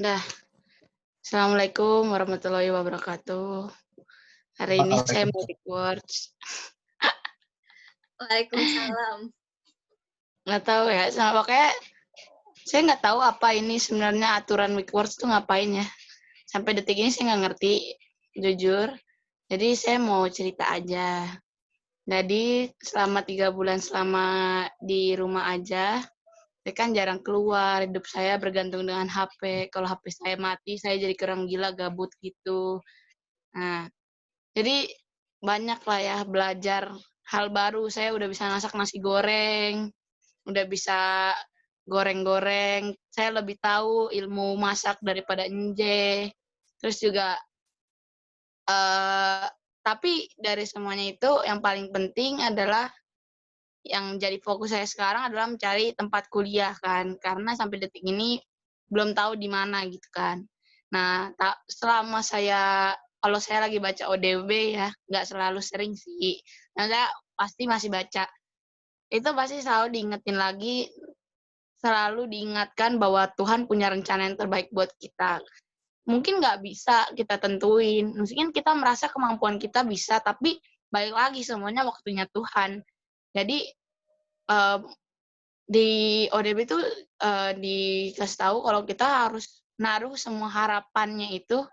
Dah. Assalamualaikum warahmatullahi wabarakatuh. Hari ini saya mau records. Waalaikumsalam. Nggak tahu ya, pokoknya saya nggak tahu apa ini sebenarnya aturan Weekwords tuh ngapain ya. Sampai detik ini saya nggak ngerti, jujur. Jadi saya mau cerita aja. Jadi selama 3 bulan selama di rumah aja, saya kan jarang keluar, hidup saya bergantung dengan HP. Kalau HP saya mati, saya jadi kurang gila, gabut gitu. Nah, jadi banyak lah ya belajar hal baru. Saya udah bisa masak nasi goreng, udah bisa goreng-goreng. Saya lebih tahu ilmu masak daripada Enje. Terus juga tapi dari semuanya itu yang paling penting adalah yang jadi fokus saya sekarang adalah mencari tempat kuliah kan. Karena sampai detik ini belum tahu di mana gitu kan. Nah, selama kalau saya lagi baca ODW ya, nggak selalu sering sih. Nah, saya pasti masih baca. Itu pasti selalu diingatkan bahwa Tuhan punya rencana yang terbaik buat kita. Mungkin nggak bisa kita tentuin. Mungkin kita merasa kemampuan kita bisa, tapi balik lagi semuanya waktunya Tuhan. Jadi, di ODB itu dikasih tahu kalau kita harus naruh semua harapannya itu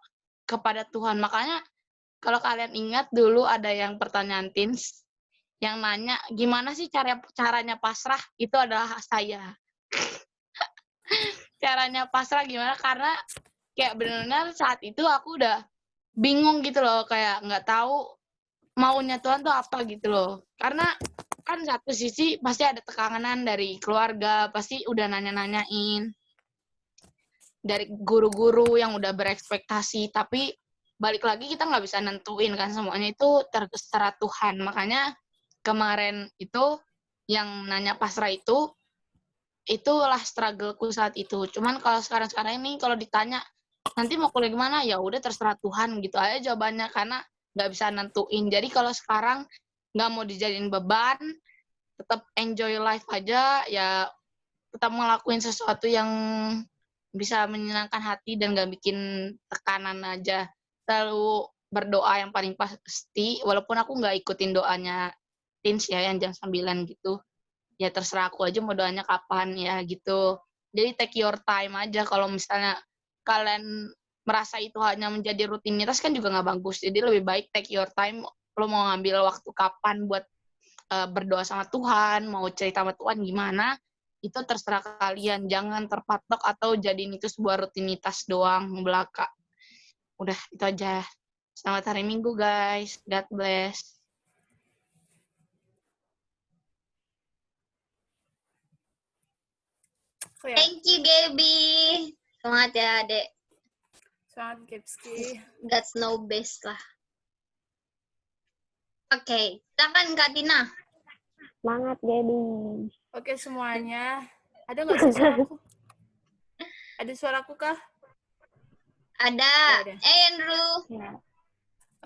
kepada Tuhan. Makanya kalau kalian ingat dulu ada yang pertanyaan teens yang nanya, "Gimana sih caranya pasrah?" Itu adalah saya. Caranya pasrah gimana, karena kayak benar-benar saat itu aku udah bingung gitu loh, kayak nggak tahu maunya Tuhan tuh apa gitu loh. Karena kan satu sisi pasti ada tekanan dari keluarga, pasti udah nanya-nanyain. Dari guru-guru yang udah berekspektasi, tapi balik lagi kita nggak bisa nentuin kan, semuanya itu terserah Tuhan. Makanya kemarin itu yang nanya pasrah itulah struggle-ku saat itu. Cuman kalau sekarang ini kalau ditanya, nanti mau kuliah gimana? Ya udah terserah Tuhan gitu aja jawabannya, karena nggak bisa nentuin. Jadi kalau sekarang nggak mau dijadiin beban, tetap enjoy life aja, ya tetap ngelakuin sesuatu yang bisa menyenangkan hati dan nggak bikin tekanan aja. Selalu berdoa yang paling pasti, walaupun aku nggak ikutin doanya teens ya, yang jam 9 gitu. Ya terserah aku aja mau doanya kapan ya gitu. Jadi take your time aja. Kalau misalnya kalian merasa itu hanya menjadi rutinitas kan juga nggak bagus. Jadi lebih baik take your time. Lo mau ngambil waktu kapan buat berdoa sama Tuhan, mau cerita sama Tuhan gimana, itu terserah kalian. Jangan terpatok atau jadiin itu sebuah rutinitas doang belaka. Udah, itu aja. Selamat hari Minggu, guys. God bless. Thank you, Gaby. Semangat ya, Adek. Semangat, Gapski. That's no best lah. Oke, silakan Kak Tina. Semangat, Gaby. Oke, semuanya. Ada nggak sih suaraku? Ada suaraku kah? Ada. Ada. Andrew. Ya.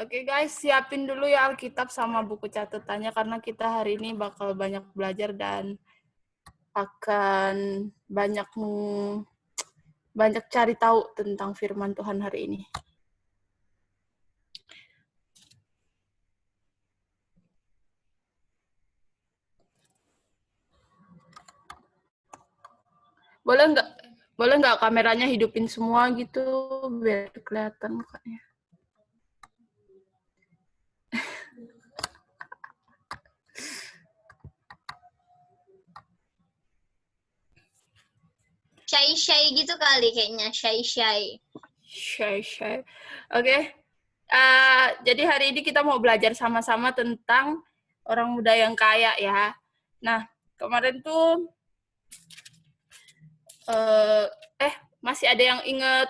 Oke guys, siapin dulu ya Alkitab sama buku catatannya karena kita hari ini bakal banyak belajar dan akan banyak cari tahu tentang firman Tuhan hari ini. Boleh nggak kameranya hidupin semua gitu biar kelihatan mukanya. Shy gitu kali kayaknya, shy. Oke. Jadi hari ini kita mau belajar sama-sama tentang orang muda yang kaya ya. Nah, kemarin tuh masih ada yang ingat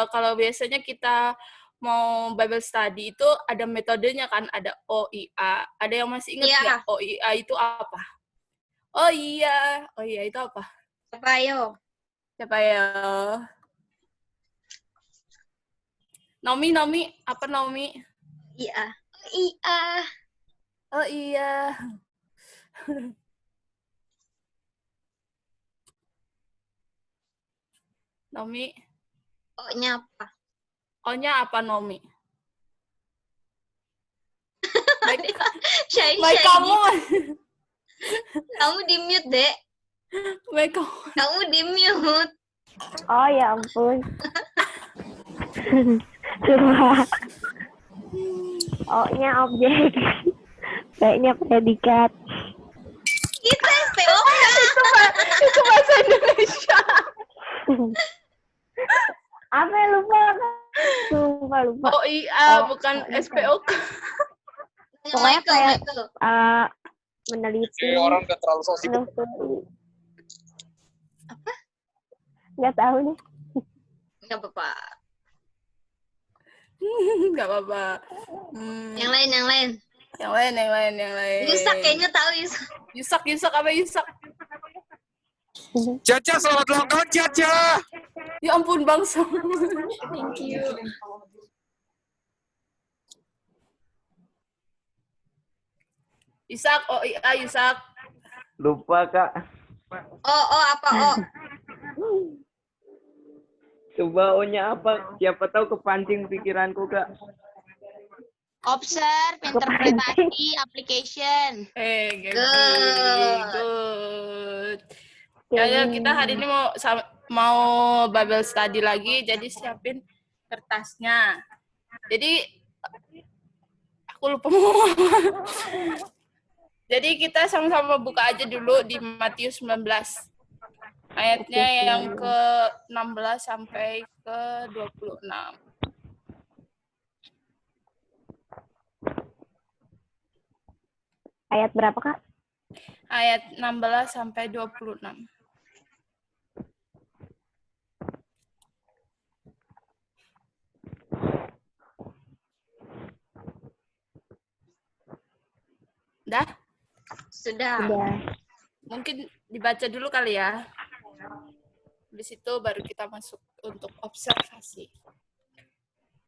kalau biasanya kita mau Bible study itu ada metodenya kan, ada OIA. Ada yang masih ingat nggak OIA itu apa? Oh iya itu apa? Siapa ya? Nomi, apa Nomi? Iya. Oh iya. Nomi? O-nya apa? O-nya apa, Nomi? Baik, Shy, baik shy kamu. gitu. Kamu di mute, Dek. Baik kamu. Kamu di mute. Oh ya ampun. Coba. O-nya objek. Kayaknya predikat. Kita SPOK. Itu bahasa Indonesia. Apa ya, lupa? Lupa. OIA, bukan SPOK. Pokoknya Michael, kayak Michael. meneliti. Ini orang udah terlalu sosik. Apa? Nggak tahu nih. Nggak apa-apa. Nggak apa-apa. Yang lain, yang lain. Yang lain. Yusak kayaknya tahu Yusak. Yusak apa Yusak? Caca, selamat ulang tahun, Caca. Ya ampun bangsa. Thank you. Yusak, OIA Yusak. Lupa, Kak. Oh, apa O? Coba O-nya apa? Siapa tahu kepancing pikiranku, Kak. Observe, interpretasi, application. Gaby. Good. Good. Ya, kita hari ini mau Bible study lagi, jadi siapin kertasnya. Jadi aku lupa mau ngomong apa. Jadi kita sama-sama buka aja dulu di Matius 19. Ayatnya yang ke-16 sampai ke-26. Ayat berapa, Kak? Ayat 16 sampai 26. Dah? Sudah. Udah. Mungkin dibaca dulu kali ya. Habis itu baru kita masuk untuk observasi.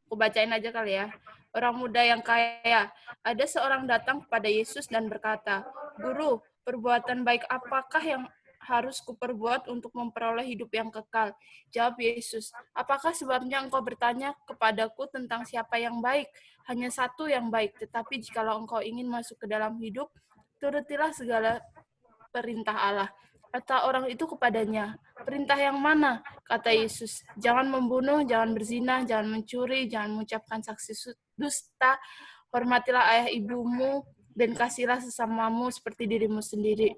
Aku bacain aja kali ya. Orang muda yang kaya, ada seorang datang kepada Yesus dan berkata, "Guru, perbuatan baik apakah yang harus kuperbuat untuk memperoleh hidup yang kekal?" Jawab Yesus, "Apakah sebabnya engkau bertanya kepadaku tentang siapa yang baik? Hanya satu yang baik, tetapi jikalau engkau ingin masuk ke dalam hidup, turutilah segala perintah Allah." Kata orang itu kepadanya, "Perintah yang mana?" Kata Yesus, "Jangan membunuh, jangan berzina, jangan mencuri, jangan mengucapkan saksi dusta, hormatilah ayah ibumu, dan kasihlah sesamamu seperti dirimu sendiri."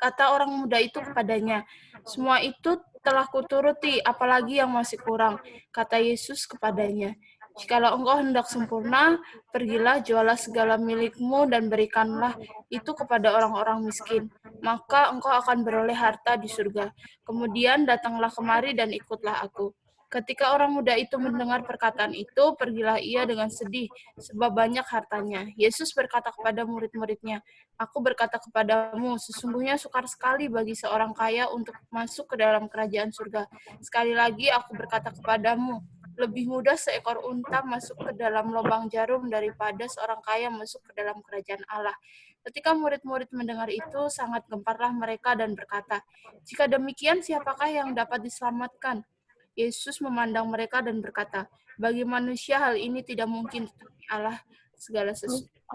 Kata orang muda itu kepadanya, "Semua itu telah kuturuti, apalagi yang masih kurang." Kata Yesus kepadanya, "Jikalau engkau hendak sempurna, pergilah jualah segala milikmu dan berikanlah itu kepada orang-orang miskin. Maka engkau akan beroleh harta di surga. Kemudian datanglah kemari dan ikutlah aku." Ketika orang muda itu mendengar perkataan itu, pergilah ia dengan sedih, sebab banyak hartanya. Yesus berkata kepada murid-muridnya, "Aku berkata kepadamu, sesungguhnya sukar sekali bagi seorang kaya untuk masuk ke dalam kerajaan surga. Sekali lagi aku berkata kepadamu, lebih mudah seekor unta masuk ke dalam lubang jarum daripada seorang kaya masuk ke dalam kerajaan Allah." Ketika murid-murid mendengar itu, sangat gemparlah mereka dan berkata, "Jika demikian, siapakah yang dapat diselamatkan?" Yesus memandang mereka dan berkata, "Bagi manusia hal ini tidak mungkin,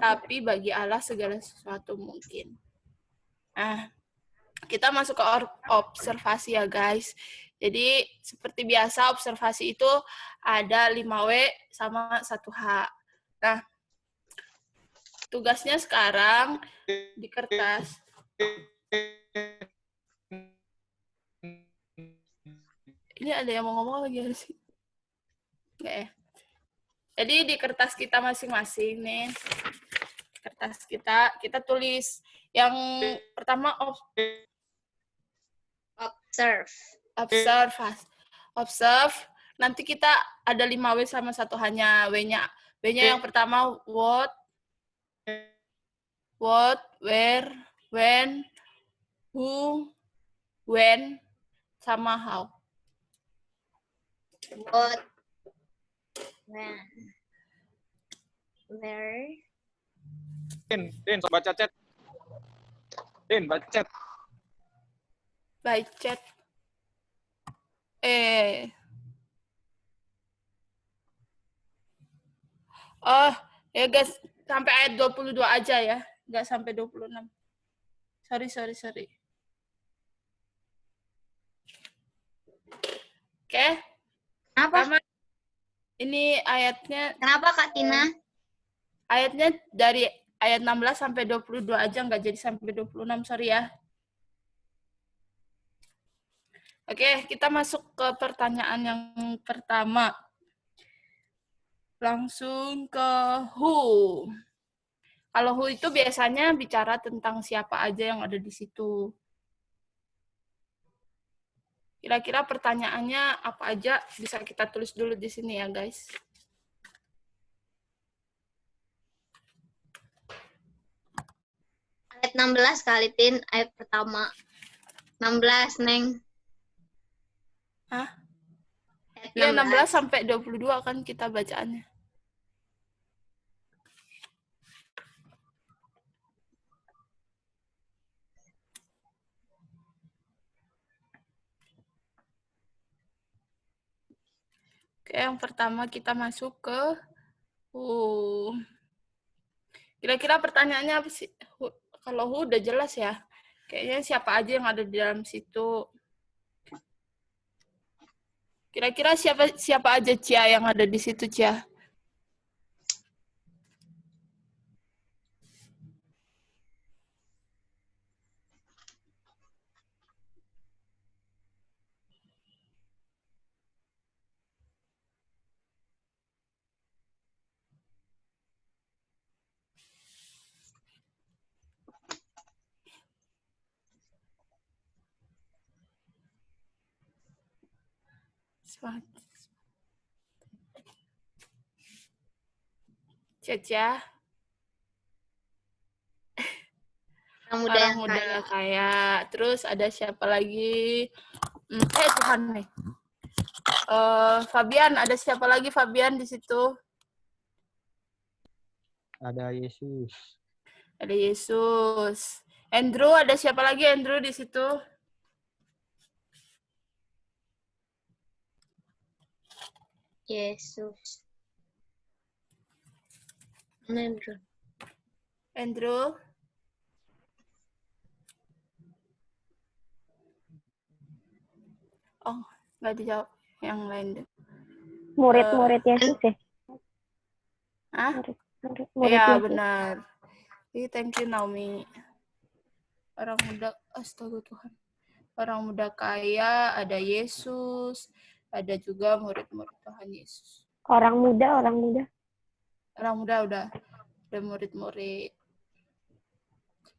tapi bagi Allah segala sesuatu mungkin." Nah, kita masuk ke observasi ya guys. Jadi seperti biasa observasi itu ada 5W sama 1H. Nah, tugasnya sekarang di kertas. Ini ada yang mau ngomong lagi sih? Enggak ya? Jadi di kertas kita masing-masing nih, kertas kita tulis yang pertama observe. Nanti kita ada 5W sama 1H-nya. W-nya yang pertama what, where, when, who, when, sama how. What? When? Where? Din, baca chat. Din, baca chat. By chat. Oh, ya guys, sampai ayat 22 aja ya. Nggak sampai 26. Sorry. Oke, Kenapa? pertama ini ayatnya Kenapa Kak Tina? ayatnya dari ayat 16 sampai 22 aja, nggak jadi sampai 26, sorry ya. Oke, kita masuk ke pertanyaan yang pertama. Langsung ke who. Kalau who itu biasanya bicara tentang siapa aja yang ada di situ. Kira-kira pertanyaannya apa aja bisa kita tulis dulu di sini ya, guys. Ayat 16 kali Tin, ayat pertama. 16, Neng. Hah? Ayat Iya, 16 16. sampai 22 kan kita bacaannya. Oke, yang pertama kita masuk ke who. Kira-kira pertanyaannya apa sih? Kalau who udah jelas ya. Kayaknya siapa aja yang ada di dalam situ. Kira-kira siapa aja Cia yang ada di situ, Cia? Cia. Orang muda kaya. Terus ada siapa lagi? Tuhan nih. Fabian, ada siapa lagi Fabian di situ? Ada Yesus. Ada Yesus. Andrew, ada siapa lagi Andrew di situ? Yesus. Andrew. Oh, nggak dijawab. Yang lain deh. Murid-murid Yesus ya? Hah? Murid Iya, Yesus. benar. Thank you, Naomi. Orang muda, astaga Tuhan. Orang muda kaya, ada Yesus, ada juga murid-murid Tuhan Yesus. Orang muda. Orang muda udah murid-murid.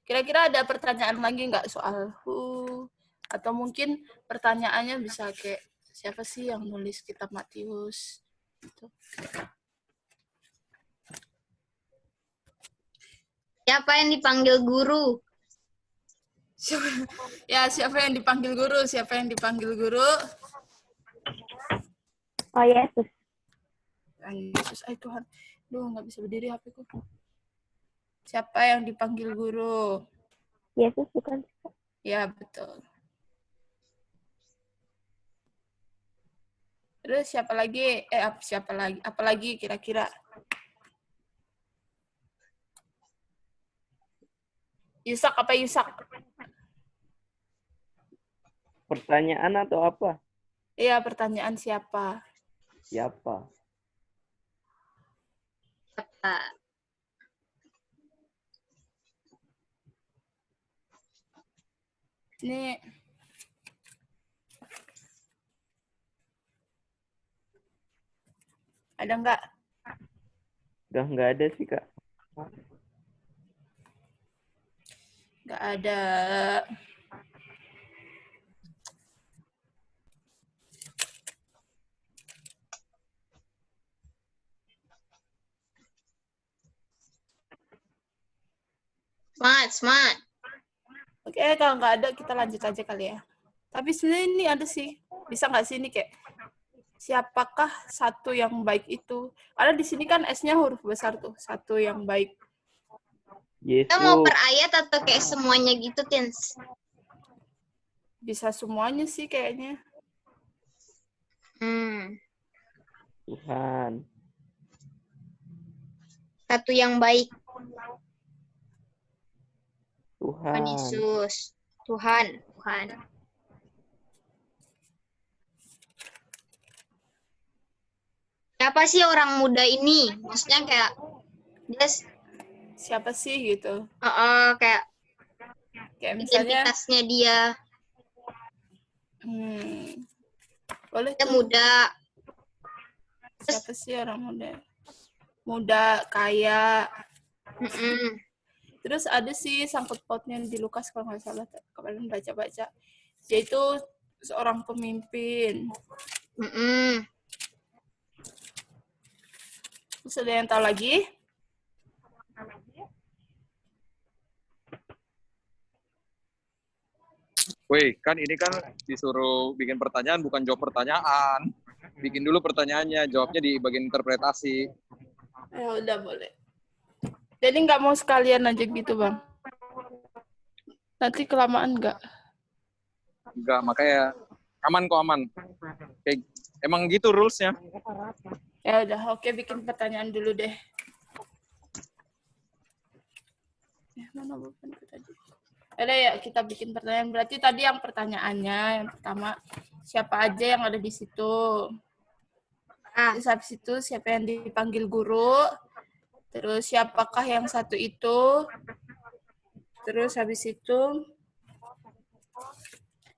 Kira-kira ada pertanyaan lagi nggak soal who? Atau mungkin pertanyaannya bisa kayak, siapa sih yang nulis kitab Matius? Gitu. Siapa yang dipanggil guru? Siapa yang dipanggil guru? Siapa yang dipanggil guru? Oh, Yesus. Yesus, ay Tuhan. Duh, nggak bisa berdiri HP-ku. Siapa yang dipanggil guru? Yesus bukan? Ya, betul. Terus siapa lagi? Apalagi kira-kira? Yusak apa Yusak? Pertanyaan atau apa? Iya, pertanyaan siapa? Siapa? Siapa? Ini ada nggak? Udah nggak ada sih, Kak. Nggak ada. Smart. Oke, kalau nggak ada, kita lanjut aja kali ya. Tapi sebenarnya ini ada sih. Bisa nggak sih ini kayak, siapakah satu yang baik itu? Karena di sini kan S-nya huruf besar tuh. Satu yang baik. Yesus. Kita mau per ayat atau kayak semuanya gitu, Tins? Bisa semuanya sih kayaknya. Hmm. Tuhan. Satu yang baik. Tuhan Tuhan. Yesus. Tuhan. Tuhan. Siapa sih orang muda ini? Maksudnya kayak dia Siapa sih gitu? kayak Kayak misalnya, identitasnya dia. boleh Dia tuh. muda. Siapa sih orang muda? Muda, kaya. Mm-mm. Terus ada sih sangkut pautnya di Lukas kalau nggak salah kemarin baca-baca. Dia itu seorang pemimpin. Mm-mm. Terus ada yang tahu lagi? Woi, kan ini kan disuruh bikin pertanyaan, bukan jawab pertanyaan. Bikin dulu pertanyaannya, jawabnya di bagian interpretasi. Ya udah boleh. Jadi nggak mau sekalian aja gitu bang? Nanti kelamaan nggak? Enggak, makanya aman kok, aman. Kayak, emang gitu rules-nya. Ya udah, oke bikin pertanyaan dulu deh. Mana bukanku tadi? Ada ya kita bikin pertanyaan. Berarti tadi yang pertanyaannya yang pertama siapa aja yang ada di situ. Terus habis itu siapa yang dipanggil guru. Terus siapakah yang satu itu. Terus habis itu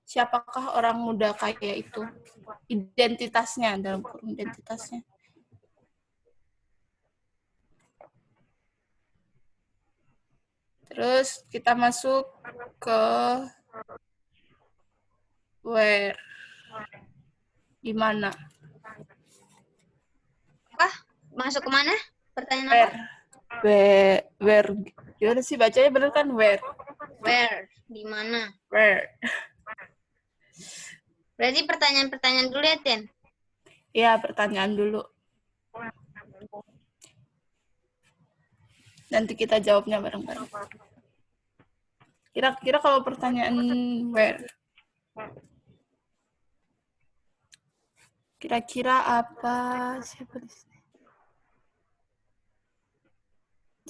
siapakah orang muda kaya itu. Identitasnya dalam kurung identitasnya. Terus kita masuk ke where. Di mana? Apa? Masuk ke mana? Pertanyaan apa? Where. Gimana sih bacanya bener kan? Where. Where? Di mana? Where. Berarti pertanyaan-pertanyaan dulu ya, Ten? Ya, pertanyaan dulu. Nanti kita jawabnya bareng-bareng. Kira-kira kalau pertanyaan where, kira-kira apa? Siapa di sini?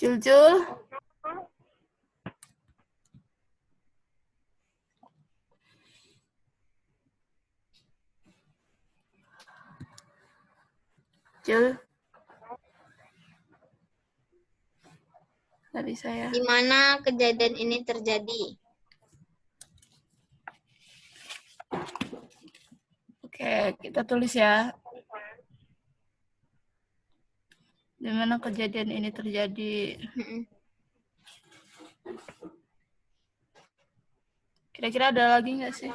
Jul. Jul. Nggak bisa ya. Di mana kejadian ini terjadi? Oke, kita tulis ya. Di mana kejadian ini terjadi? Mm-mm. Kira-kira ada lagi nggak sih?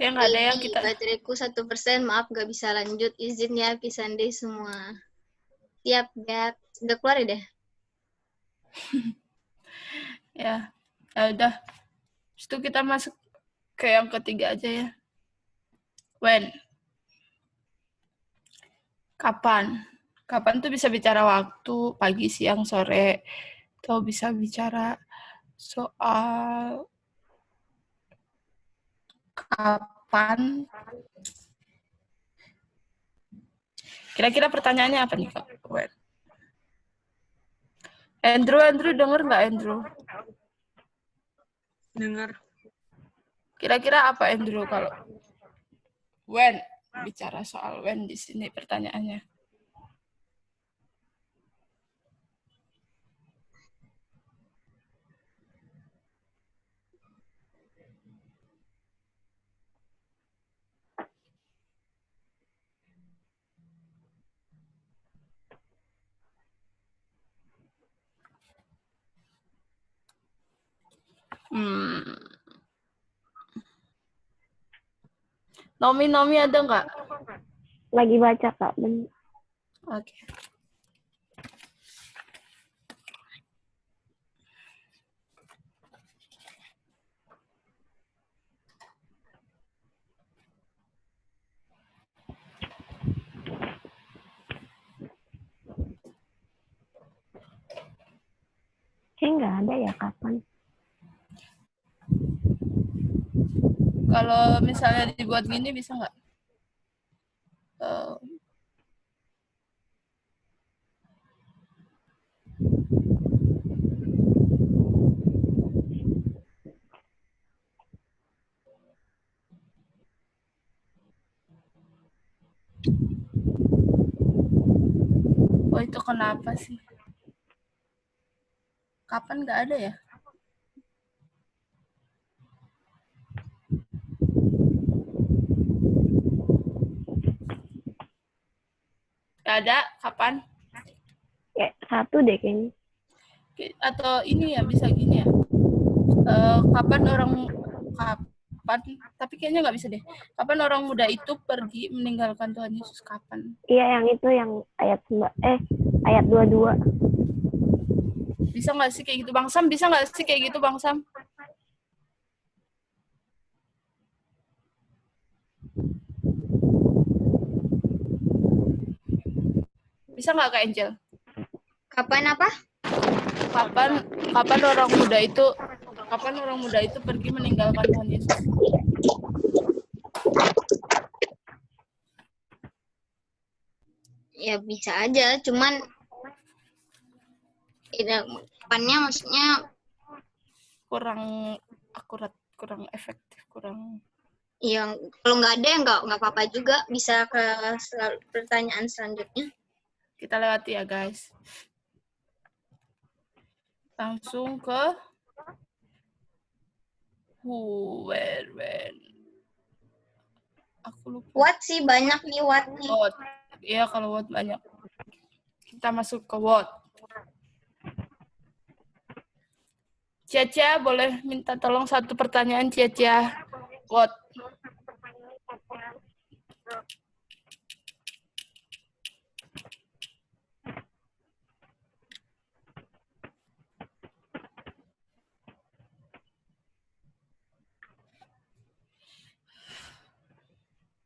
Ya nggak ada yang Baby, kita. bateraiku 1%, maaf gak bisa lanjut. Izin ya, Pisande semua. Siap, Gap. Udah keluar ya deh? Ya udah. Terus itu kita masuk ke yang ketiga aja ya. When. Kapan? Kapan tuh bisa bicara waktu, pagi, siang, sore. Atau bisa bicara soal kapan. Kira-kira pertanyaannya apa nih, Kak? When. Andrew denger nggak, Andrew? Dengar. Kira-kira apa, Andrew, kalau when? Bicara soal when di sini pertanyaannya. Nomi ada nggak? Lagi baca, Kak. Oke. Kayaknya nggak ada ya kapan. Kalau misalnya dibuat gini bisa nggak? Oh, itu kenapa sih? Kapan nggak ada ya? Nggak ada, kapan? Kayak satu deh kayaknya. Atau ini ya, bisa gini ya. Kapan, tapi kayaknya nggak bisa deh. Kapan orang muda itu pergi meninggalkan Tuhan Yesus? Kapan? Iya, yang itu yang ayat 22. Bisa nggak sih kayak gitu, Bang Sam? Bisa nggak sih kayak gitu, Bang Sam? Bisa nggak, Kak Angel? Kapan apa? Kapan orang muda itu pergi meninggalkan Tuhan Yesus? Ya bisa aja, cuman kapannya maksudnya Kurang akurat, kurang efektif, kurang. yang kalau nggak ada ya nggak apa-apa juga, bisa ke pertanyaan selanjutnya. Kita lewati ya, guys. Langsung ke who, where, when. Aku lupa. What sih, banyak nih what nih. What. Iya, kalau what banyak. Kita masuk ke what. Cia, boleh minta tolong satu pertanyaan, Cia. What.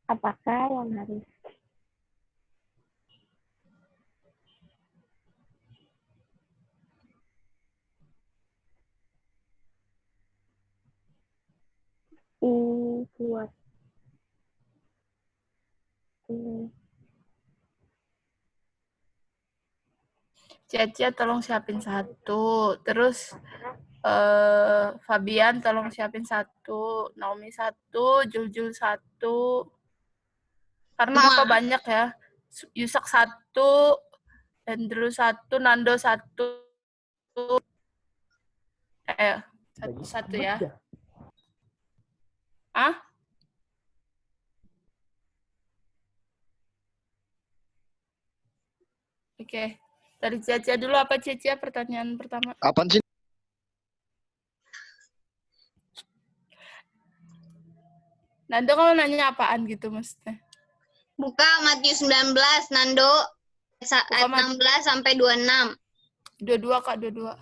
Apakah yang harus buat Cia, tolong siapin satu. Terus Fabian tolong siapin satu. Naomi satu. Jul satu. Karena apa banyak ya. Yusak satu. Andrew satu. Nando satu. Satu ya. Ah? Oke. Dari Cia dulu, apa Cia pertanyaan pertama? Apaan sih? Nando kalau nanya apaan gitu maksudnya? Buka Matius 19, Nando. Ayat 16 sampai 26. Dua-dua, Kak, dua-dua.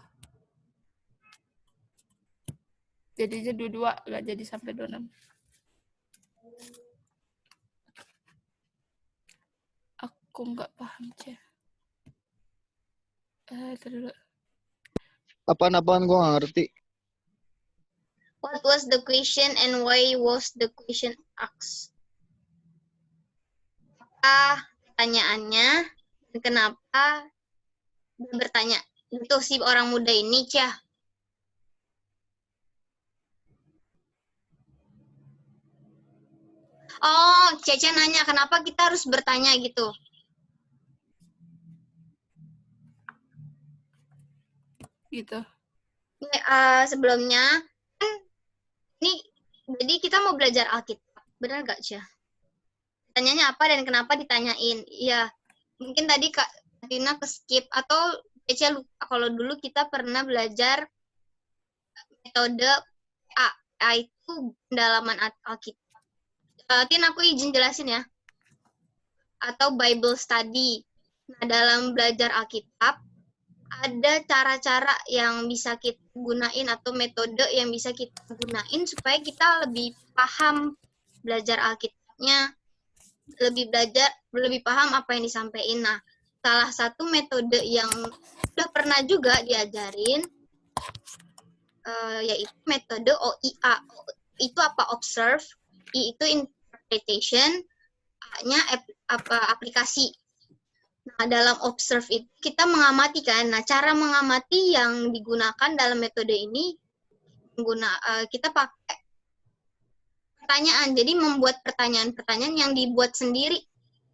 Jadinya dua-dua, nggak jadi sampai 26. Aku nggak paham, Cia. Dulu. Apaan gua nggak ngerti. What was the question and why was the question asked? Apa pertanyaannya dan kenapa dia bertanya? Itu si orang muda ini, Cia. Oh, Caca nanya kenapa kita harus bertanya gitu. Gitu. Sebelumnya kan ini jadi kita mau belajar Alkitab, benar gak, Cia? Tanyanya apa dan kenapa ditanyain? Iya, mungkin tadi Kak Tina ke-skip atau Caca lupa kalau dulu kita pernah belajar metode A itu pendalaman Alkitab. Tin, aku izin jelasin ya. Atau Bible study. Nah, dalam belajar Alkitab ada cara-cara yang bisa kita gunain atau metode yang bisa kita gunain supaya kita lebih paham belajar Alkitabnya, lebih paham apa yang disampaikan. Nah, salah satu metode yang udah pernah juga diajarin yaitu metode OIA. Itu apa? Observe, I itu interpretation, A-nya aplikasi. Nah, dalam observe itu kita mengamati kan. Nah, cara mengamati yang digunakan dalam metode ini kita pakai pertanyaan. Jadi membuat pertanyaan-pertanyaan yang dibuat sendiri.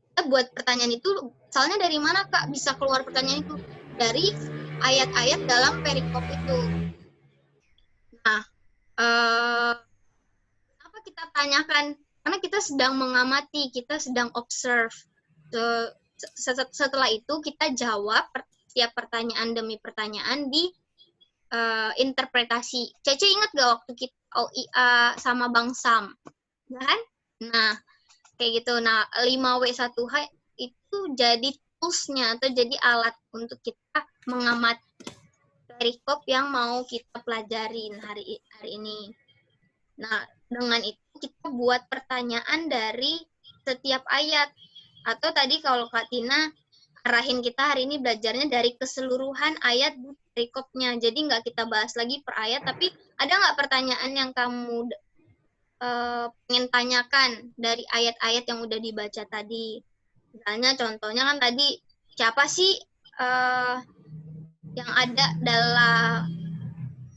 Kita buat pertanyaan itu, soalnya dari mana Kak bisa keluar pertanyaan itu? Dari ayat-ayat dalam perikop itu. Nah, kenapa kita tanyakan? Karena kita sedang mengamati, kita sedang observe. Setelah itu kita jawab setiap pertanyaan demi pertanyaan di interpretasi. Cece ingat gak waktu kita OIA sama Bang Sam? Ya kan? Nah, kayak gitu. Nah, 5W1H itu jadi tools-nya atau jadi alat untuk kita mengamati perikop yang mau kita pelajarin hari ini. Nah, dengan itu kita buat pertanyaan dari setiap ayat. Atau tadi kalau Kak Tina arahin kita hari ini belajarnya dari keseluruhan ayat di perikopnya. Jadi nggak kita bahas lagi per ayat, tapi ada nggak pertanyaan yang kamu pengen tanyakan dari ayat-ayat yang udah dibaca tadi? Misalnya contohnya kan tadi, siapa sih yang ada dalam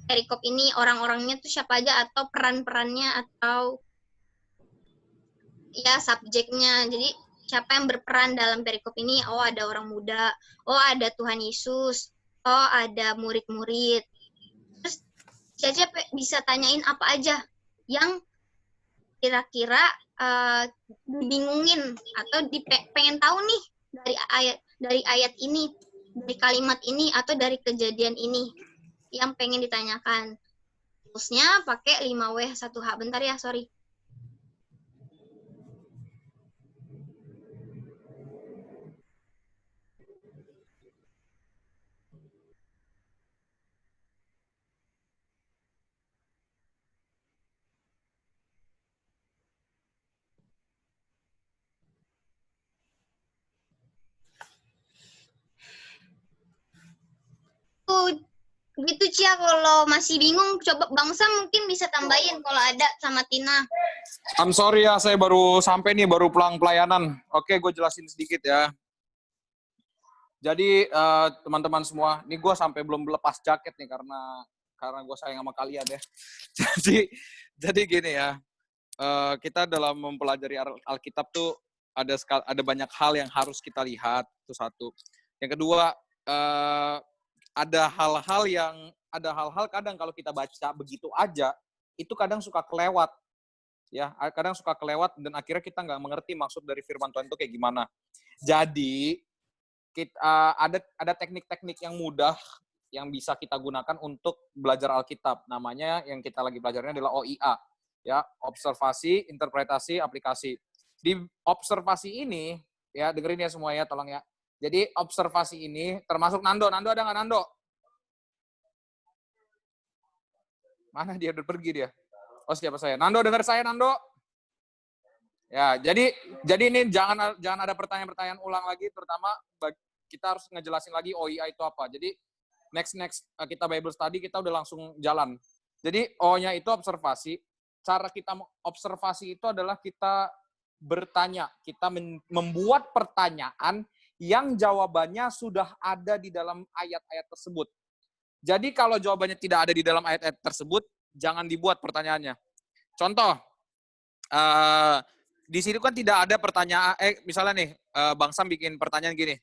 perikop ini, orang-orangnya tuh siapa aja, atau peran-perannya, atau ya subjeknya. Jadi siapa yang berperan dalam perikop ini? Oh, ada orang muda. Oh, ada Tuhan Yesus. Oh, ada murid-murid. Terus siapa bisa tanyain apa aja yang kira-kira dibingungin atau pengen tahu nih dari ayat ini, dari kalimat ini, atau dari kejadian ini yang pengen ditanyakan. Terusnya pakai 5W1H. Bentar ya, sorry. Gitu Cia, kalau masih bingung coba Bang Sam mungkin bisa tambahin kalau ada sama Tina. I'm sorry ya, saya baru sampai nih, baru pulang pelayanan. Oke, gue jelasin sedikit ya. Jadi teman-teman semua, ini gue sampai belum lepas jaket nih karena gue sayang sama kalian ya. jadi gini ya, kita dalam mempelajari Alkitab tuh ada banyak hal yang harus kita lihat, itu satu. Yang kedua, ada hal-hal kadang kalau kita baca begitu aja, itu kadang suka kelewat. Ya, kadang suka kelewat dan akhirnya kita nggak mengerti maksud dari firman Tuhan itu kayak gimana. Jadi, ada teknik-teknik yang mudah yang bisa kita gunakan untuk belajar Alkitab. Namanya yang kita lagi belajarnya adalah OIA. Ya, observasi, interpretasi, aplikasi. Di observasi ini, ya dengerin ya semua ya, tolong ya. Jadi observasi ini termasuk Nando. Nando ada nggak Nando? Mana dia udah pergi dia? Oh, siapa saya? Nando, dengar saya Nando? Ya, jadi ini jangan ada pertanyaan-pertanyaan ulang lagi, terutama kita harus ngejelasin lagi OIA itu apa. Jadi next kita Bible study kita udah langsung jalan. Jadi O-nya itu observasi. Cara kita observasi itu adalah kita bertanya, kita membuat pertanyaan yang jawabannya sudah ada di dalam ayat-ayat tersebut. Jadi kalau jawabannya tidak ada di dalam ayat-ayat tersebut, jangan dibuat pertanyaannya. Contoh, di sini kan tidak ada pertanyaan, misalnya nih, Bang Sam bikin pertanyaan gini,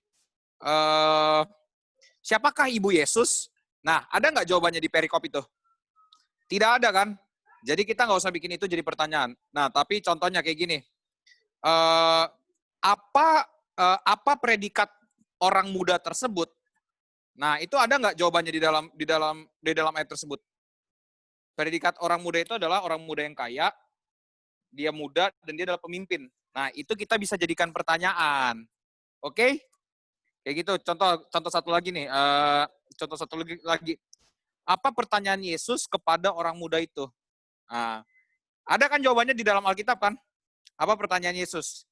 siapakah Ibu Yesus? Nah, ada nggak jawabannya di perikop itu? Tidak ada kan? Jadi kita nggak usah bikin itu jadi pertanyaan. Nah, tapi contohnya kayak gini, apa predikat orang muda tersebut? Nah, itu ada nggak jawabannya di dalam ayat tersebut? Predikat orang muda itu adalah orang muda yang kaya, dia muda dan dia adalah pemimpin. Nah, itu kita bisa jadikan pertanyaan. Oke? Kayak gitu. Contoh satu lagi nih. Contoh satu lagi. Apa pertanyaan Yesus kepada orang muda itu? Nah, ada kan jawabannya di dalam Alkitab kan? Apa pertanyaan Yesus?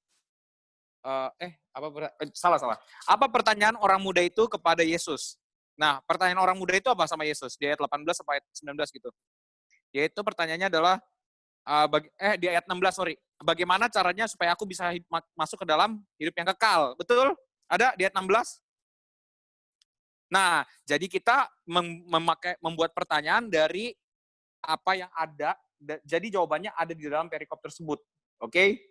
Salah. Apa pertanyaan orang muda itu kepada Yesus? Nah, pertanyaan orang muda itu apa sama Yesus? Di ayat 18 sampai ayat 19 gitu. Yaitu pertanyaannya adalah, di ayat 16, sorry. Bagaimana caranya supaya aku bisa masuk ke dalam hidup yang kekal? Betul? Ada di ayat 16? Nah, jadi kita membuat pertanyaan dari apa yang ada, jadi jawabannya ada di dalam perikop tersebut. Oke?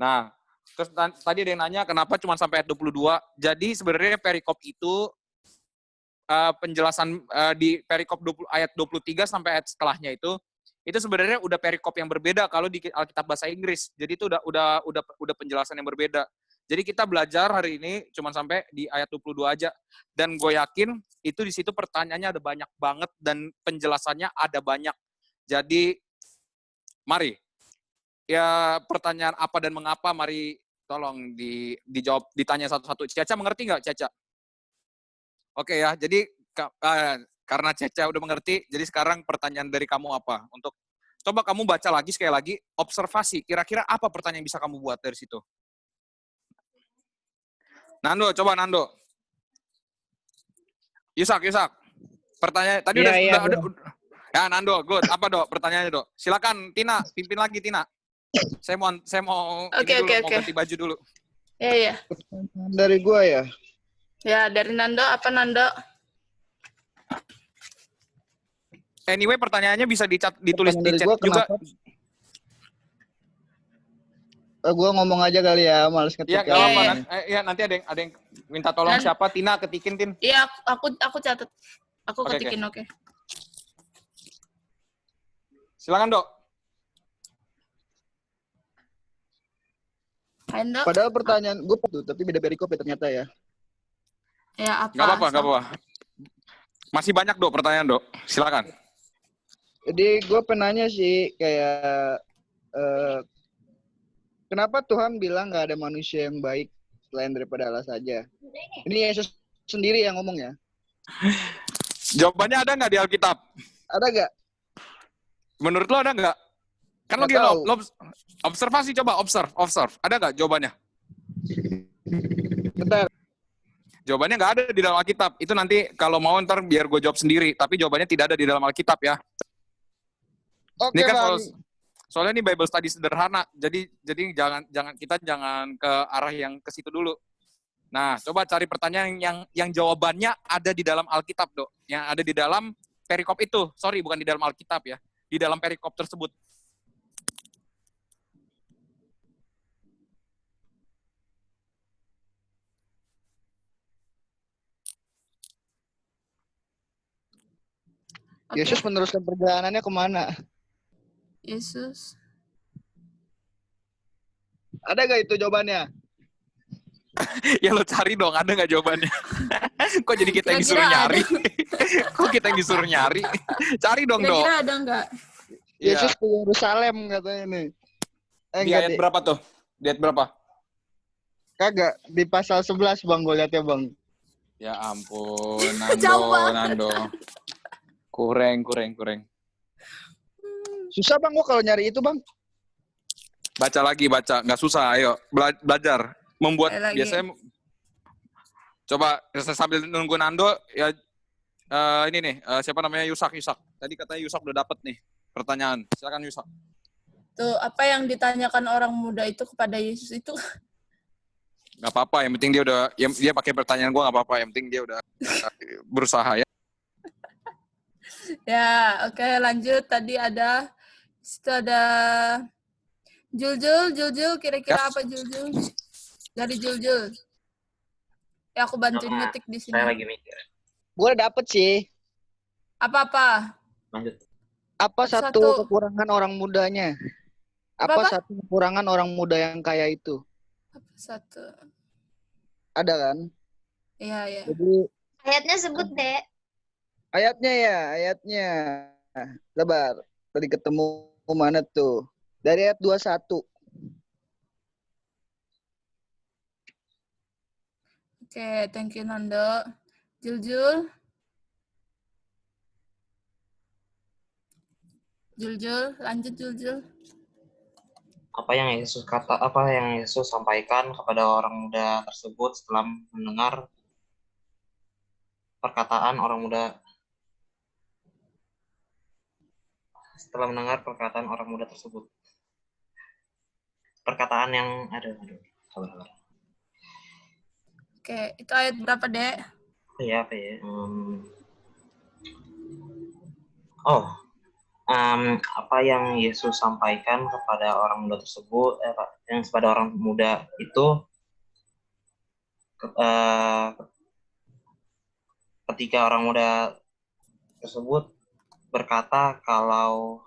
Nah, terus tadi ada yang nanya kenapa cuma sampai ayat 22. Jadi sebenarnya perikop itu penjelasan di perikop ayat 23 sampai ayat setelahnya itu sebenarnya udah perikop yang berbeda kalau di Alkitab bahasa Inggris. Jadi itu udah penjelasan yang berbeda. Jadi kita belajar hari ini cuma sampai di ayat 22 aja. Dan gue yakin itu di situ pertanyaannya ada banyak banget dan penjelasannya ada banyak. Jadi mari ya pertanyaan apa dan mengapa mari tolong dijawab, ditanya satu-satu. Caca mengerti nggak, Caca? Oke ya, jadi karena Caca udah mengerti, jadi sekarang pertanyaan dari kamu apa? Untuk coba kamu baca lagi sekali lagi, observasi. Kira-kira apa pertanyaan yang bisa kamu buat dari situ? Nando, coba Nando. Yusak. Pertanyaan tadi udah. Ya Nando, good. Apa Dok? Pertanyaannya Dok. Silakan Tina, pimpin lagi Tina. Saya mau ganti baju dulu. Iya. Dari gua ya. Ya, dari Nando, apa Nando? Anyway, pertanyaannya bisa ditulis di chat juga. Gua ngomong aja kali ya, males ketik. Iya, nggak apa-apa. Ya, nanti ada yang minta tolong siapa? Tina ketikin, Tin. Iya, aku catat. Aku ketikin, oke. Silakan, Dok. Nando. Padahal pertanyaan gue tuh, tapi beda perikop ya ternyata ya. Ya, apa? Nggak apa-apa. Masih banyak, Dok, pertanyaan, Dok. Silakan. Jadi gue penanya sih, kayak kenapa Tuhan bilang nggak ada manusia yang baik selain daripada Allah saja? Ini Yesus sendiri yang ngomong ya. Jawabannya ada nggak di Alkitab? Ada nggak? Menurut lo ada nggak? Kan lo observasi, coba observe. Ada nggak jawabannya? Bentar. Jawabannya nggak ada di dalam Alkitab. Itu nanti kalau mau ntar biar gue jawab sendiri. Tapi jawabannya tidak ada di dalam Alkitab ya. Oke, ini kan Bang. soalnya ini Bible study sederhana. Jadi kita jangan ke arah yang ke situ dulu. Nah, coba cari pertanyaan yang jawabannya ada di dalam Alkitab, Dok. Yang ada di dalam perikop itu. Sorry, bukan di dalam Alkitab ya. Di dalam perikop tersebut. Yesus meneruskan perjalanannya kemana? Yesus. Ada nggak itu jawabannya? Ya lo cari dong, ada nggak jawabannya? Kok jadi kita yang disuruh nyari? Kok kita yang disuruh nyari? Cari dong, Dok. Kira-kira ada nggak? Yesus ke Yerusalem katanya nih. Di ayat berapa tuh? Di ayat berapa? Kagak, di pasal 11 Bang, gue liatnya Bang. Ya ampun, Nando. Kurang. Susah Bang gua kalau nyari itu Bang. Baca. Nggak susah, ayo. Belajar. Membuat, biasanya, coba sambil nunggu Nando, ya ini nih, siapa namanya? Yusak. Tadi katanya Yusak udah dapet nih pertanyaan. Silakan Yusak. Tuh, apa yang ditanyakan orang muda itu kepada Yesus itu? Nggak apa-apa, yang penting dia pakai pertanyaan gue nggak apa-apa, yang penting dia udah berusaha ya. Ya, oke, lanjut. Tadi ada Juljul, kira-kira apa Juljul? Dari Juljul. Ya, aku bantuin ngetik di sini. Saya lagi mikir. Gue dapet sih. Apa? Lanjut. Apa satu kekurangan orang mudanya? Apa satu kekurangan orang muda yang kaya itu? Apa satu? Ada kan? Iya. Jadi Ayatnya sebut, Dek. Ayatnya. Sabar. Tadi ketemu mana tuh? Dari ayat 21. Oke, thank you Nando. Juljul, lanjut Juljul. Apa yang Yesus sampaikan kepada orang muda tersebut setelah mendengar perkataan orang muda. Setelah mendengar perkataan orang muda tersebut. Perkataan yang sabar. Oke, itu ayat berapa, Dek? Iya, apa ya? Apa yang Yesus sampaikan kepada orang muda tersebut, yang kepada orang muda itu ketika orang muda tersebut berkata kalau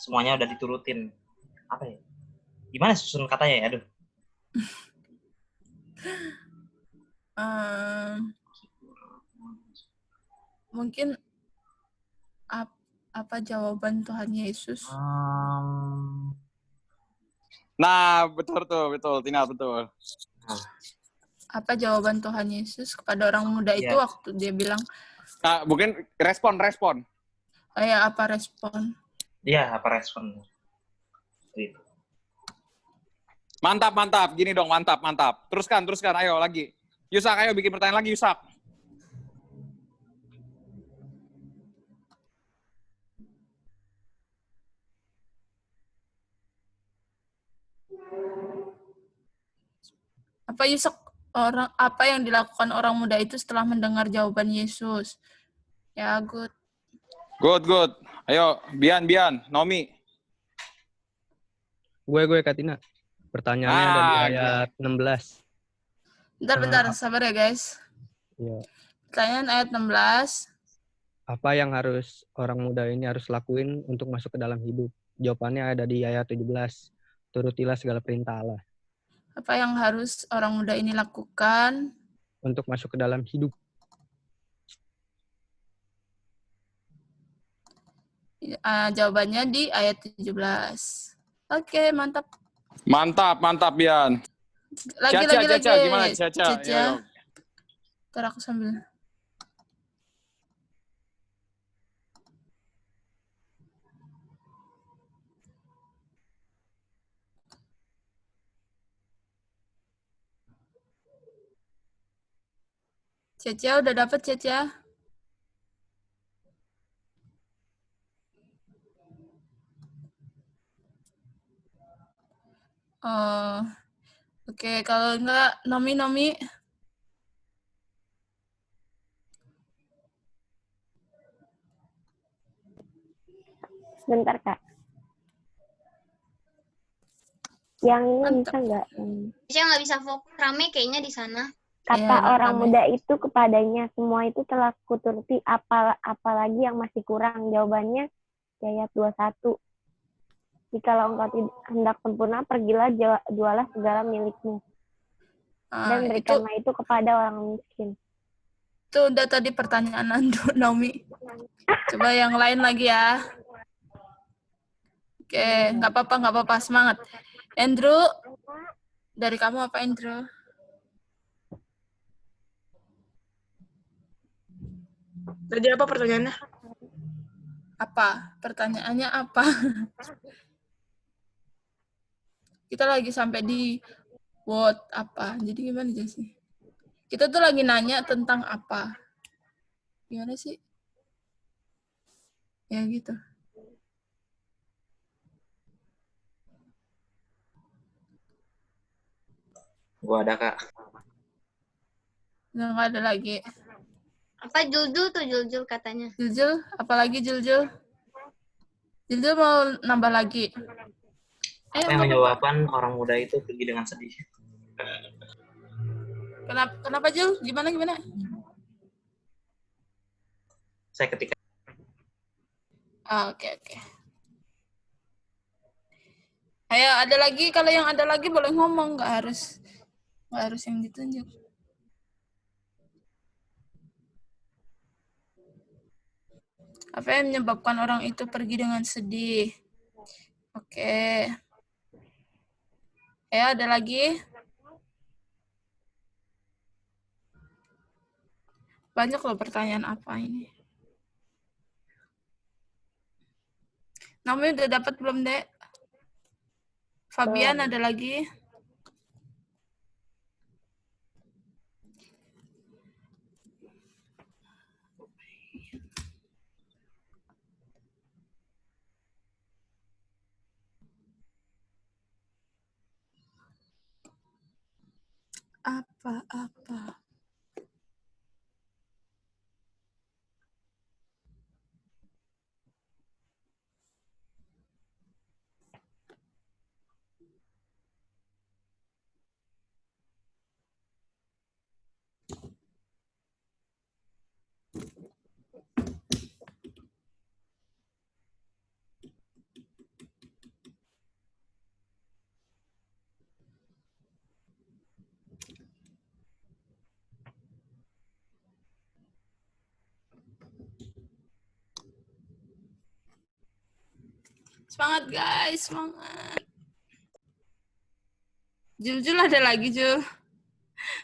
semuanya udah diturutin. Apa ya? Gimana susun katanya ya? Aduh. Mungkin apa jawaban Tuhan Yesus? Nah, betul Tina, betul. Apa jawaban Tuhan Yesus kepada orang muda itu waktu dia bilang? Nah, mungkin respon. Oh ya, apa respon? Iya, apa respon? Itu. Mantap. Gini dong, mantap. Teruskan. Ayo lagi. Yusak, ayo bikin pertanyaan lagi, Yusak. Apa yang dilakukan orang muda itu setelah mendengar jawaban Yesus? Ya, good. Good. Ayo, Bian, Nomi. Gue Katina. Pertanyaannya ada di ayat 16. Bentar, sabar ya guys. Iya. Pertanyaan ayat 16. Apa yang harus orang muda ini harus lakuin untuk masuk ke dalam hidup? Jawabannya ada di ayat 17. Turutilah segala perintah Allah. Apa yang harus orang muda ini lakukan untuk masuk ke dalam hidup? Jawabannya di ayat 17. Oke, mantap. Mantap, Bian. Lagi. Gimana, Caca? Ntar aku sambil. Caca, udah dapet Caca? Oh, oke. Kalau enggak, Nomi. Bentar, Kak. Yang ini Mantap. bisa nggak? Saya nggak bisa fokus, rame kayaknya di sana. Kata Ya, orang rame. muda itu kepadanya, semua itu telah kuturuti, apalagi yang masih kurang. Jawabannya di ayat 21. Jikalau engkau hendak sempurna, pergilah jualah segala milikmu. Dan berikanlah itu kepada orang miskin. Itu udah tadi pertanyaan Nomi. Coba yang lain lagi ya. Oke, nggak apa-apa, semangat. Andrew, dari kamu apa, Andrew? Tadi apa pertanyaannya? Pertanyaannya apa? Kita lagi sampai di what apa. Jadi gimana sih? Kita tuh lagi nanya tentang apa. Gimana sih? Ya gitu. Gua ada, Kak. Nggak ada lagi. Apa Juljul katanya. Juljul, apalagi Juljul? Juljul mau nambah lagi. Apa yang menyebabkan orang muda itu pergi dengan sedih? Kenapa Jul? Gimana? Saya ketika Oke. Ayo, ada lagi. Kalau yang ada lagi boleh ngomong, nggak harus yang ditunjuk. Apa yang menyebabkan orang itu pergi dengan sedih? Oke. Ya, ada lagi? Banyak loh pertanyaan apa ini. Naomi udah dapat belum, Dek? Fabian ada lagi? Apa-apa. Semangat guys, semangat. Jul ada lagi Jul.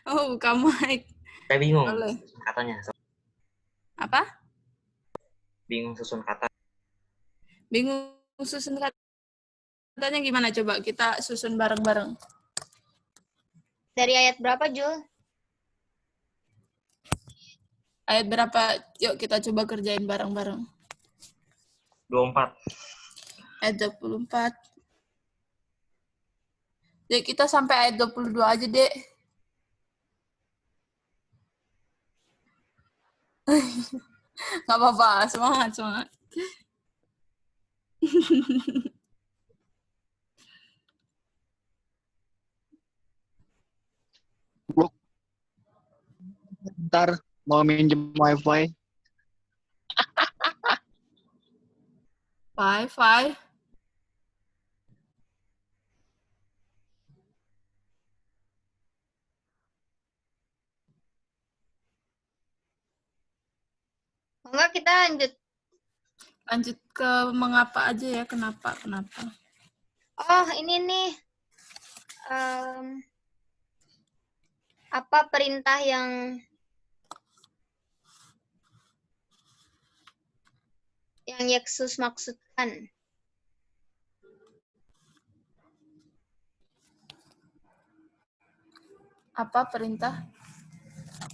Oh, buka mic. Saya bingung Boleh. katanya. Apa? Bingung susun kata. Bingung susun katanya gimana? Coba kita susun bareng-bareng. Dari ayat berapa, Jul? Ayat berapa? Yuk kita coba kerjain bareng-bareng. 24. Ayat 24. Yuk kita sampai ayat 22 aja, Dek. Nggak apa-apa, semangat. Ntar mau minjem wifi. Bye. Enggak, kita Lanjut ke mengapa aja ya, kenapa. Oh, ini nih. Apa perintah yang Yesus maksudkan? Apa perintah?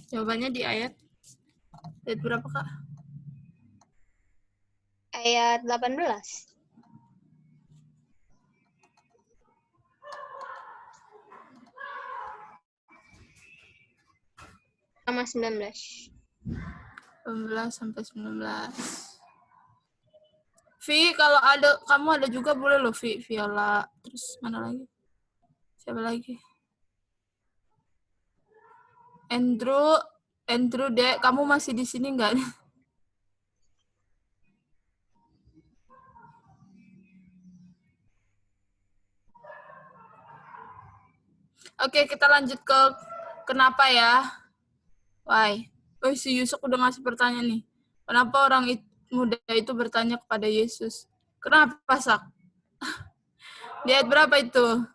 Jawabannya di ayat berapa, Kak? Ayat 18. Sama 19. 19 sampai 19. Vi, kalau kamu ada juga boleh loh, Vi. Viola. Terus mana lagi? Siapa lagi? Andrew, Dek, kamu masih di sini nggak? Oke, kita lanjut ke kenapa ya. Why? Oh, si Yusuf udah ngasih pertanyaan nih. Kenapa orang muda itu bertanya kepada Yesus? Kenapa, Sak? Di ayat berapa itu?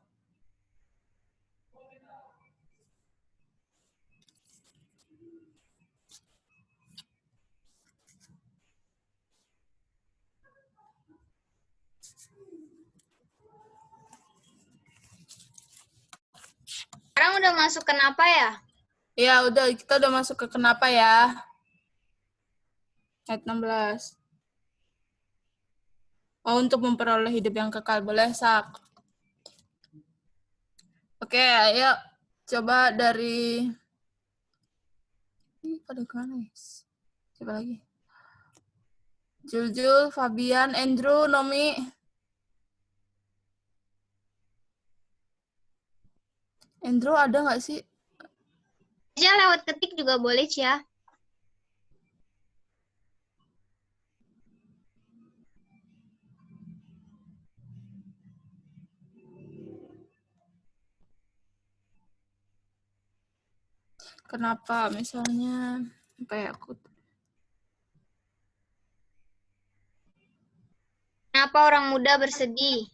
Sekarang udah masuk kenapa ya? Ya, kita udah masuk ke kenapa ya. Ayat 16. Oh, untuk memperoleh hidup yang kekal. Boleh, Sak? Oke, ayo coba dari... Ini pada kemana, guys? Coba lagi. Jul, Fabian, Andrew, Nomi. Andrew ada nggak sih? Aja lewat ketik juga boleh, Cia. Kenapa? Misalnya, kayak aku... Kenapa orang muda bersedih?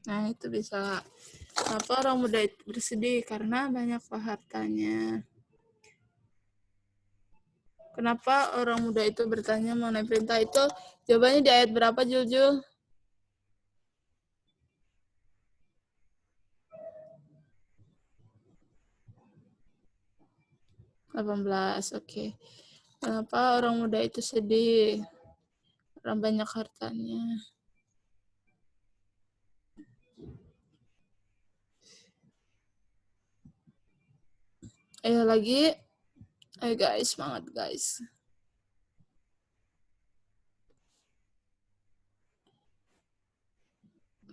Nah, itu bisa. Kenapa orang muda itu bersedih? Karena banyak hartanya. Kenapa orang muda itu bertanya mengenai perintah itu? Jawabannya di ayat berapa, Jul? 18, oke. Kenapa orang muda itu sedih? Karena banyak hartanya. Ayo lagi. Ayo guys, semangat guys.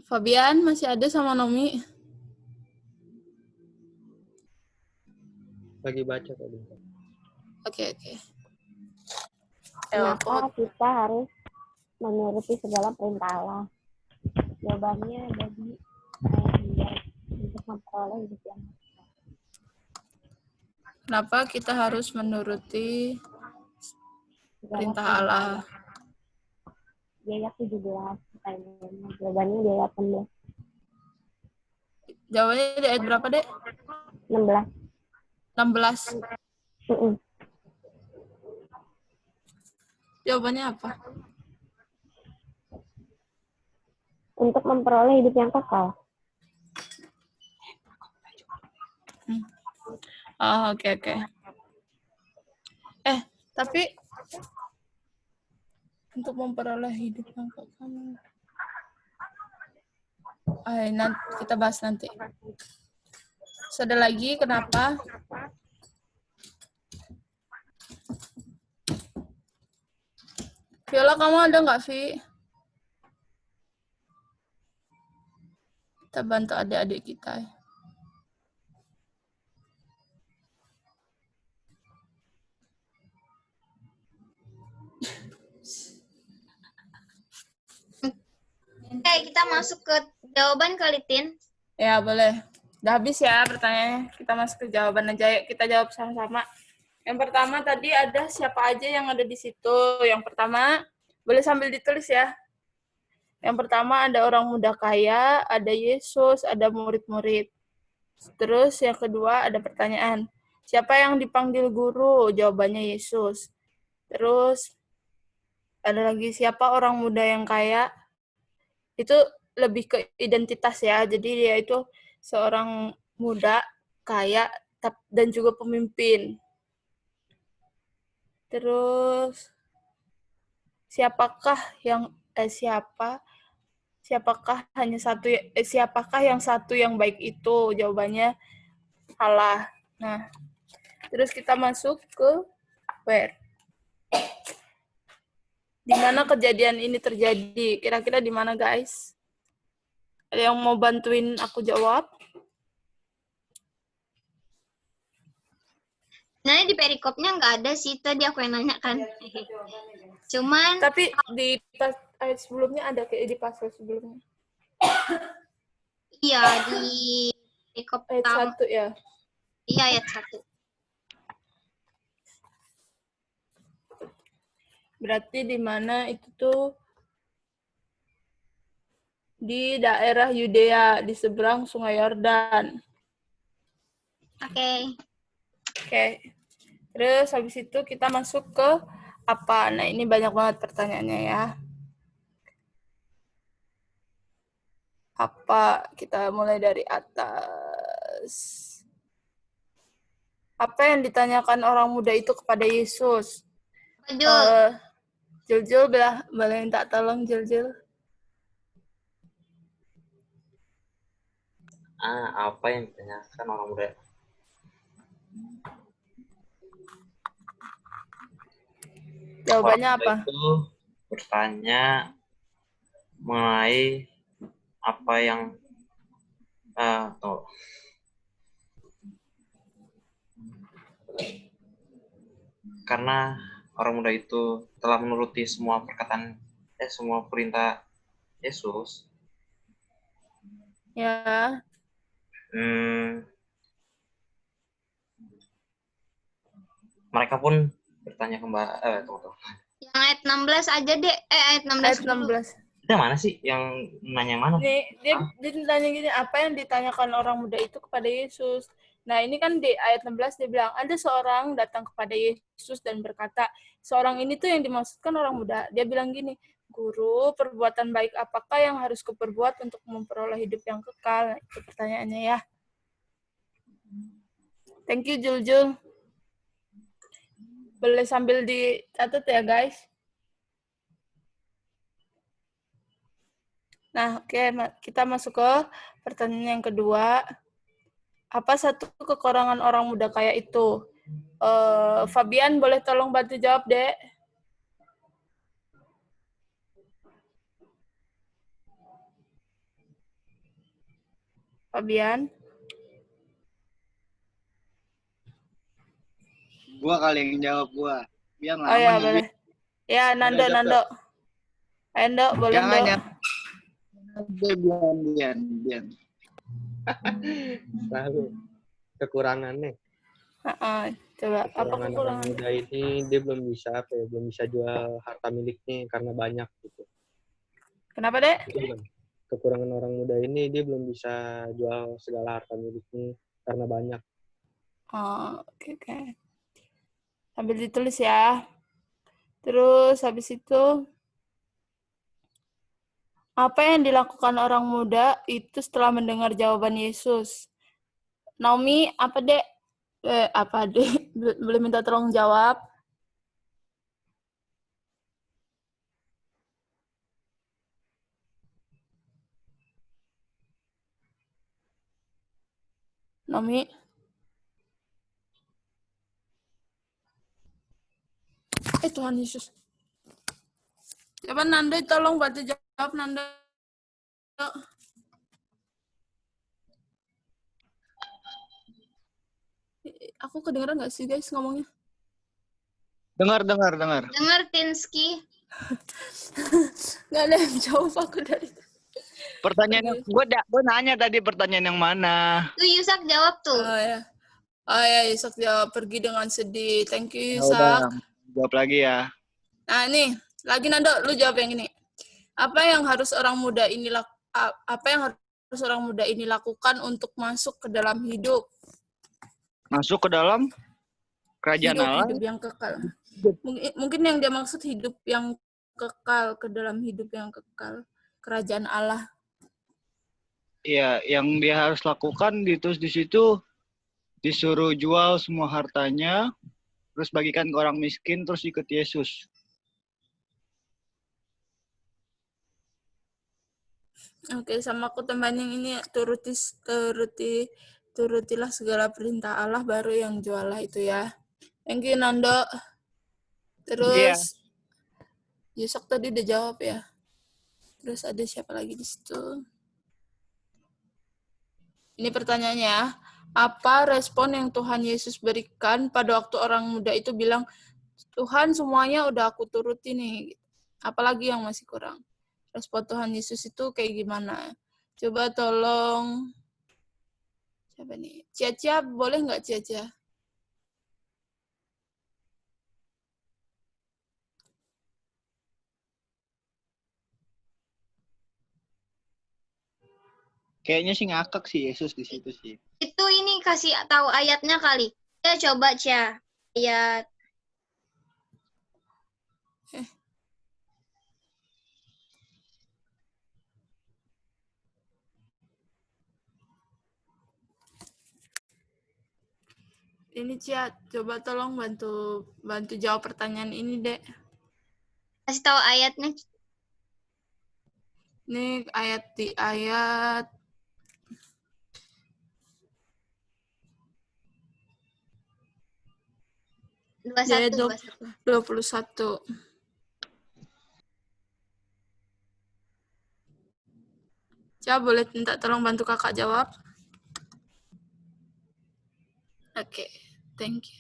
Fabian masih ada sama Nomi? Lagi baca tadi. Oke. Kenapa kita harus menuruti segala perintah Allah? Jawabannya ada di ayat 9 untuk memperoleh hidup yang Kenapa kita harus menuruti segala perintah Allah? Di ayat 17 pertanyaannya. Jawabannya di ayat 16. Jawabannya di ayat berapa, Dek? 16. 16. Jawabannya apa? Untuk memperoleh hidup yang kekal. Oh, oke. Tapi untuk memperoleh hidup yang kekal. Nanti kita bahas nanti. Ada lagi kenapa? Viola, kamu ada nggak, Vi? Kita bantu adik-adik kita. Oke, kita masuk ke jawaban kali, Tin. Ya, boleh. Udah habis ya pertanyaannya. Kita masuk ke jawaban aja. Yuk, kita jawab sama-sama. Yang pertama tadi ada siapa aja yang ada di situ. Yang pertama, boleh sambil ditulis ya. Yang pertama ada orang muda kaya, ada Yesus, ada murid-murid. Terus yang kedua ada pertanyaan. Siapa yang dipanggil guru? Jawabannya Yesus. Terus ada lagi siapa orang muda yang kaya? Itu lebih ke identitas ya. Jadi dia itu seorang muda, kaya, dan juga pemimpin. Terus siapakah yang siapakah yang satu yang baik itu? Jawabannya Allah. Nah, terus kita masuk ke where. Di mana kejadian ini terjadi? Kira-kira di mana, guys? Ada yang mau bantuin aku jawab? Nah, di perikopnya nggak ada sih. Tadi aku yang nanya kan. Cuman... Tapi di ayat sebelumnya ada, kayak di pasal sebelumnya. Iya, di perikop ayat 1 ya? Iya, ayat 1. Berarti di mana itu tuh? Di daerah Yudea, di seberang Sungai Yordan. Oke. Terus habis itu kita masuk ke apa? Nah, ini banyak banget pertanyaannya ya. Apa? Kita mulai dari atas. Apa yang ditanyakan orang muda itu kepada Yesus? Jul, boleh minta tolong, Jul. Apa yang ditanyakan orang muda? Jawabannya orang apa? Itu bertanya mengenai apa yang karena orang muda itu telah menuruti semua perkataan semua perintah Yesus. Ya. Mereka pun bertanya kembali. Tunggu. Yang ayat 16 aja deh. Ayat 16 Ayat dulu. 16. Itu mana sih? Yang nanya mana? Dia ditanya gini, apa yang ditanyakan orang muda itu kepada Yesus? Nah, ini kan di ayat 16 dia bilang, ada seorang datang kepada Yesus dan berkata, seorang ini tuh yang dimaksudkan orang muda. Dia bilang gini, Guru, perbuatan baik apakah yang harus kuperbuat untuk memperoleh hidup yang kekal? Nah, itu pertanyaannya ya. Thank you, Jul. Boleh sambil dicatat ya, guys. Nah, oke, kita masuk ke pertanyaan yang kedua. Apa satu kekurangan orang muda kaya itu? Fabian, boleh tolong bantu jawab, Dek? Fabian? Gua kali yang jawab gua. Biar Oh ya, lama boleh. Ya, Nando, Jawab, Nando. Ayo, Ndo, boleh, Ndo. Jangan Bian. Selalu kekurangannya. Coba, apa Kekurangan orang kekurangan? muda ini dia belum bisa belum bisa jual harta miliknya karena banyak gitu. Kenapa, Dek? Itu bukan. Kekurangan orang muda ini dia belum bisa jual segala harta miliknya karena banyak. Oh, oke. Sambil ditulis ya. Terus habis itu, apa yang dilakukan orang muda itu setelah mendengar jawaban Yesus? Naomi, apa, Dek? Apa, Dek? Boleh minta tolong jawab? Naomi? Tuhan Yesus. Coba Nando tolong bantu jawab, Nando. Aku kedengeran nggak sih, guys, ngomongnya? Dengar. Dengar, Tinski. Nggak ada yang jawab aku dari itu. Pertanyaan gue nanya tadi pertanyaan yang mana? Tuh Yusak jawab tuh. Oh ya, Yusak jawab. Pergi dengan sedih. Thank you, Ya udah, Yusak. jawab lagi ya. Nah, nih. Lagi, Nando. Lu jawab yang ini. Apa yang harus orang muda ini lakukan untuk masuk ke dalam hidup? Masuk ke dalam kerajaan Allah. Hidup yang kekal. Mungkin yang dia maksud hidup yang kekal, ke dalam hidup yang kekal. Kerajaan Allah. Iya, yang dia harus lakukan ditulis di situ, disuruh jual semua hartanya, terus bagikan ke orang miskin, terus ikut Yesus. Oke, sama aku tambahin yang ini, turutilah segala perintah Allah, baru yang jualah itu ya. Thank you, Nando. Terus, Yusak tadi udah jawab ya. Terus ada siapa lagi di situ? Ini pertanyaannya, apa respon yang Tuhan Yesus berikan pada waktu orang muda itu bilang, Tuhan semuanya udah aku turuti nih. Apalagi yang masih kurang? Respon Tuhan Yesus itu kayak gimana? Coba tolong, siapa nih? Cia, boleh nggak Cia? Kayaknya sih ngakak sih Yesus di situ sih. Itu ini kasih tahu ayatnya kali. Ya coba Cia. Ayat. Ini Cia, coba tolong bantu jawab pertanyaan ini, Dek. Kasih tahu ayatnya. Ini ayat 21. Cia, boleh minta tolong bantu kakak jawab? Oke, thank you.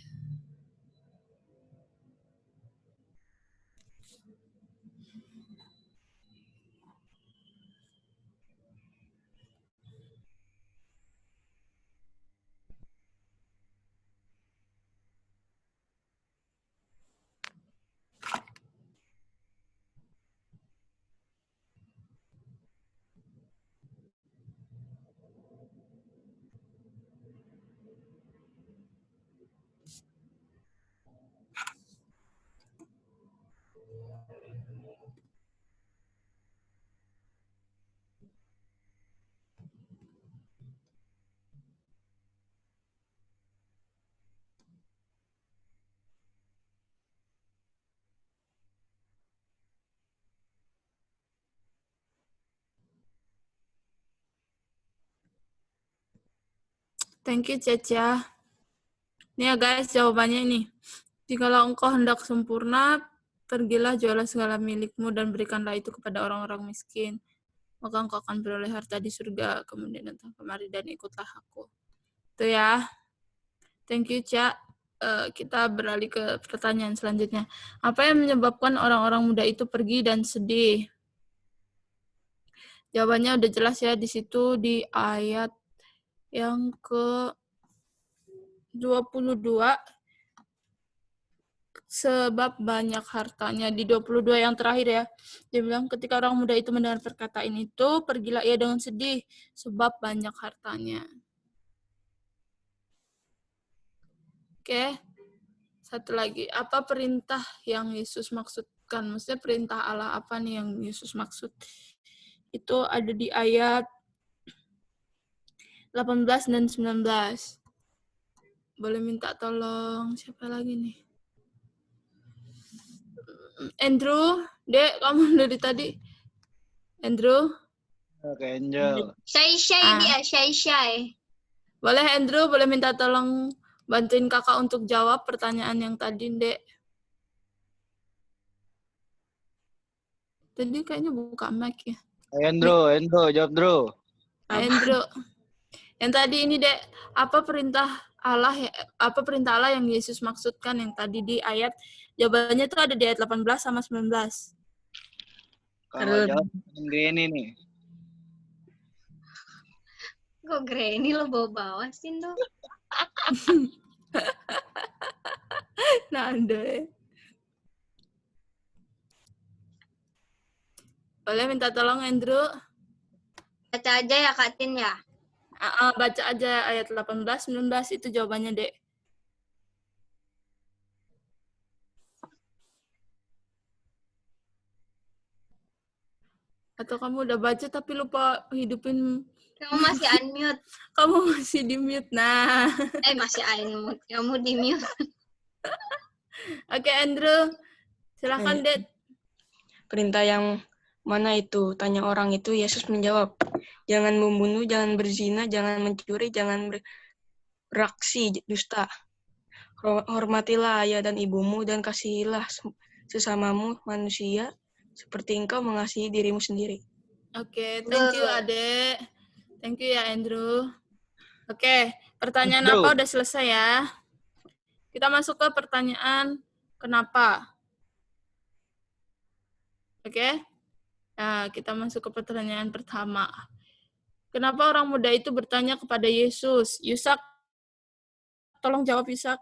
Thank you, Caca. Nih ya guys, jawabannya ini. Jikalau engkau hendak sempurna, pergilah jualah segala milikmu dan berikanlah itu kepada orang-orang miskin. Maka engkau akan beroleh harta di surga. Kemudian datang kemari dan ikutlah aku. Itu ya. Thank you, Ca. Kita beralih ke pertanyaan selanjutnya. Apa yang menyebabkan orang-orang muda itu pergi dan sedih? Jawabannya udah jelas ya di situ di ayat yang ke 22. Sebab banyak hartanya. Di 22 yang terakhir ya. Dia bilang ketika orang muda itu mendengar perkataan itu, pergilah ia dengan sedih sebab banyak hartanya. Oke. Satu lagi, apa perintah yang Yesus maksudkan? Maksudnya perintah Allah apa nih yang Yesus maksud? Itu ada di ayat 18 dan 19. Boleh minta tolong siapa lagi nih? Andrew, Dek, kamu dari tadi. Andrew? Oke, Angel. Syai dia, Syai. Boleh Andrew, boleh minta tolong bantuin kakak untuk jawab pertanyaan yang tadi, Dek. Tadi kayaknya buka mic ya. Andrew, jawab Andrew. Andrew. Yang tadi ini, Dek, apa perintah Allah yang Yesus maksudkan yang tadi di ayat? Jawabannya itu ada di ayat 18 sama 19. Kalau jawab gini nih. Kok Granny lo bawa-bawa sih, dong? Nah, Dek. Boleh minta tolong, Andrew? Baca aja ya, Kak Tin ya. Baca aja ayat 18, 19 itu jawabannya, Dek. Atau kamu udah baca tapi lupa hidupin. Kamu masih unmute. Kamu masih di mute. Nah. Masih unmute. Kamu di mute. Oke, Andrew. Silakan, Dek. Perintah yang mana itu? Tanya orang itu. Yesus menjawab, jangan membunuh, jangan berzina, jangan mencuri, jangan beraksi dusta. Hormatilah ayah dan ibumu dan kasihilah sesamamu manusia seperti engkau mengasihi dirimu sendiri. Oke, thank you, Adek. Thank you ya, Andrew. Oke, pertanyaan apa udah selesai ya. Kita masuk ke pertanyaan kenapa. Oke? Nah, kita masuk ke pertanyaan pertama. Kenapa orang muda itu bertanya kepada Yesus? Yusak, tolong jawab Yusak.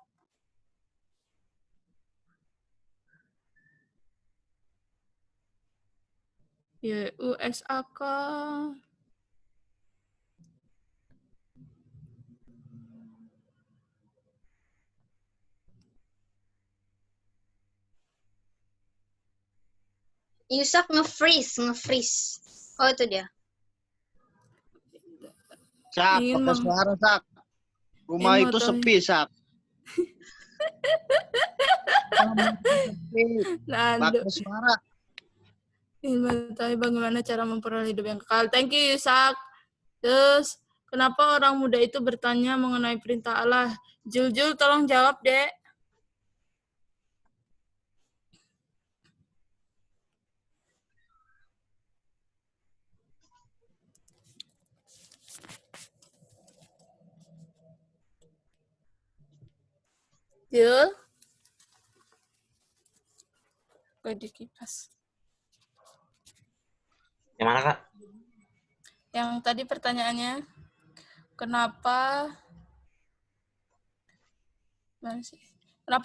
YUSAK. Yusak nge-freeze. Oh, itu dia. Sak, pakai suara, Sak. Rumah itu sepi, Sak. Pakai suara. Ingin mengetahui bagaimana cara memperoleh hidup yang kekal. Thank you, Yusak. Terus, kenapa orang muda itu bertanya mengenai perintah Allah? Jul, tolong jawab, Dek. Jul? Kok di kipas? Yang mana, Kak? Yang tadi pertanyaannya, kenapa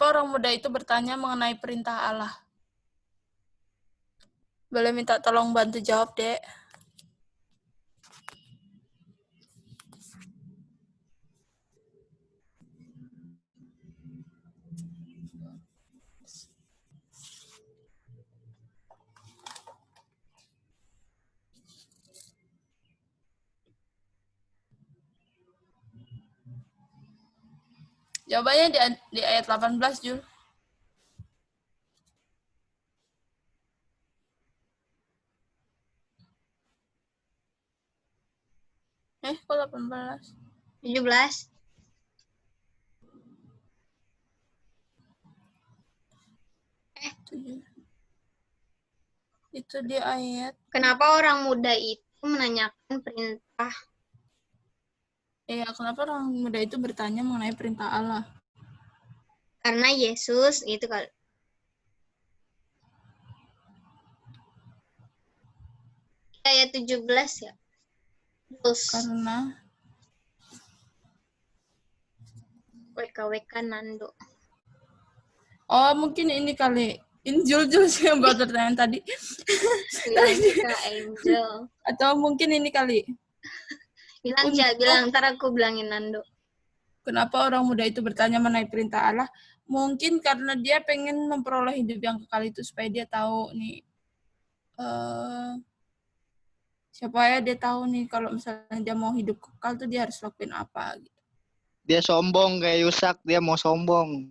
orang muda itu bertanya mengenai perintah Allah? Boleh minta tolong bantu jawab, Dek. Jawabannya di ayat 18, Jul. Kok 18? 17. Itu di ayat. Kenapa orang muda itu menanyakan perintah? Iya, kenapa orang muda itu bertanya mengenai perintah Allah? Karena Yesus gitu kan. Ayat 17 ya. Terus Karena WKWK Nando. oh mungkin ini kali. Ini Jul sih yang buat pertanyaan tadi. Kak Angel. Atau mungkin ini kali. Bilang aja, bilang. Ntar aku bilangin Nando. Kenapa orang muda itu bertanya mengenai perintah Allah? Mungkin karena dia pengen memperoleh hidup yang kekal itu supaya dia tahu nih. Supaya dia tahu nih kalau misalnya dia mau hidup kekal tuh dia harus lakuin apa gitu. Dia sombong kayak Yusak, dia mau sombong.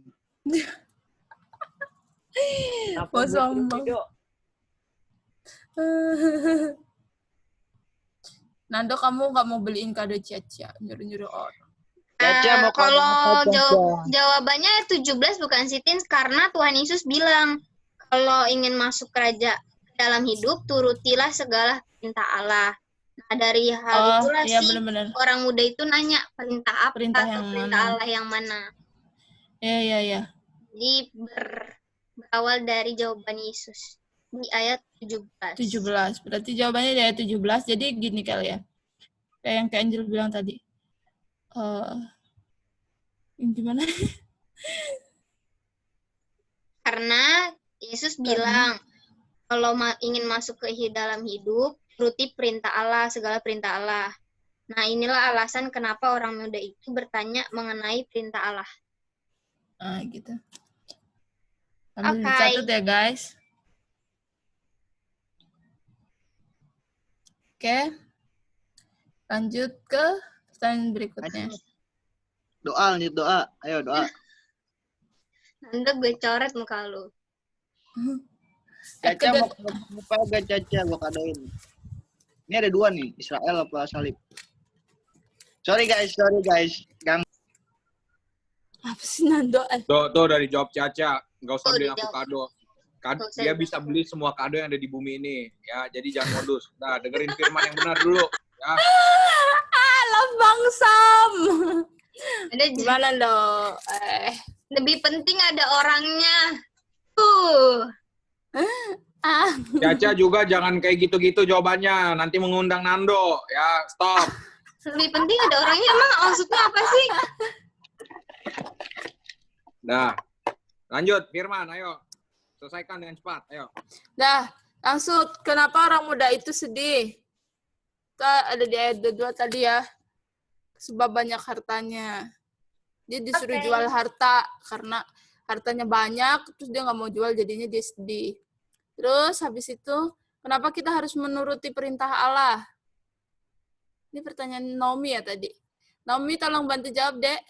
Mau sombong. Nando, kamu nggak mau beliin kado Caca, nyuruh-nyuruh orang. Kalau jawabannya 17 bukan Sitin, karena Tuhan Yesus bilang kalau ingin masuk kerajaan dalam hidup turutilah segala perintah Allah. Nah, dari hal itulah iya, sih bener-bener. orang muda itu nanya perintah apa Perintah atau yang perintah mana? Allah yang mana. Iya. Jadi berawal dari jawaban Yesus di ayat 17. 17. Berarti jawabannya di ayat 17. Jadi gini kali ya. Kayak yang Kak Angel bilang tadi. Gimana? Karena Yesus bilang kalau ingin masuk ke dalam hidup, turuti perintah Allah, segala perintah Allah. Nah, inilah alasan kenapa orang muda itu bertanya mengenai perintah Allah. Gitu. Sambil dicatat ya, guys. Oke. Lanjut ke pertanyaan berikutnya. Lanjut doa. Ayo doa. Nanda gue coret muka lu. Caca mau apa gak Caca? Gue kadoin. Ini ada 2 nih, Israel apa salib. Sorry guys. Gang. Apa sih Nando? Tuh udah dijawab Caca. Nggak usah beli aku kado. Usah Dia dijawab. bisa beli semua kado yang ada di bumi ini. Ya, jadi jangan modus. Nah, dengerin firman yang benar dulu. Ya. Lambang Sam. Ada Gimana lo? lebih penting ada orangnya. Caca juga jangan kayak gitu-gitu jawabannya. Nanti mengundang Nando. Ya, stop. Lebih penting ada orangnya. Emang maksudnya apa sih? Nah, lanjut Firman, ayo. Selesaikan dengan cepat, ayo. Dah, langsung kenapa orang muda itu sedih? Kita ada di ayat 22 tadi ya. Sebab banyak hartanya. Dia disuruh jual harta karena hartanya banyak, terus dia nggak mau jual, jadinya dia sedih. Terus habis itu, kenapa kita harus menuruti perintah Allah? Ini pertanyaan Naomi ya tadi. Naomi tolong bantu jawab, Dek.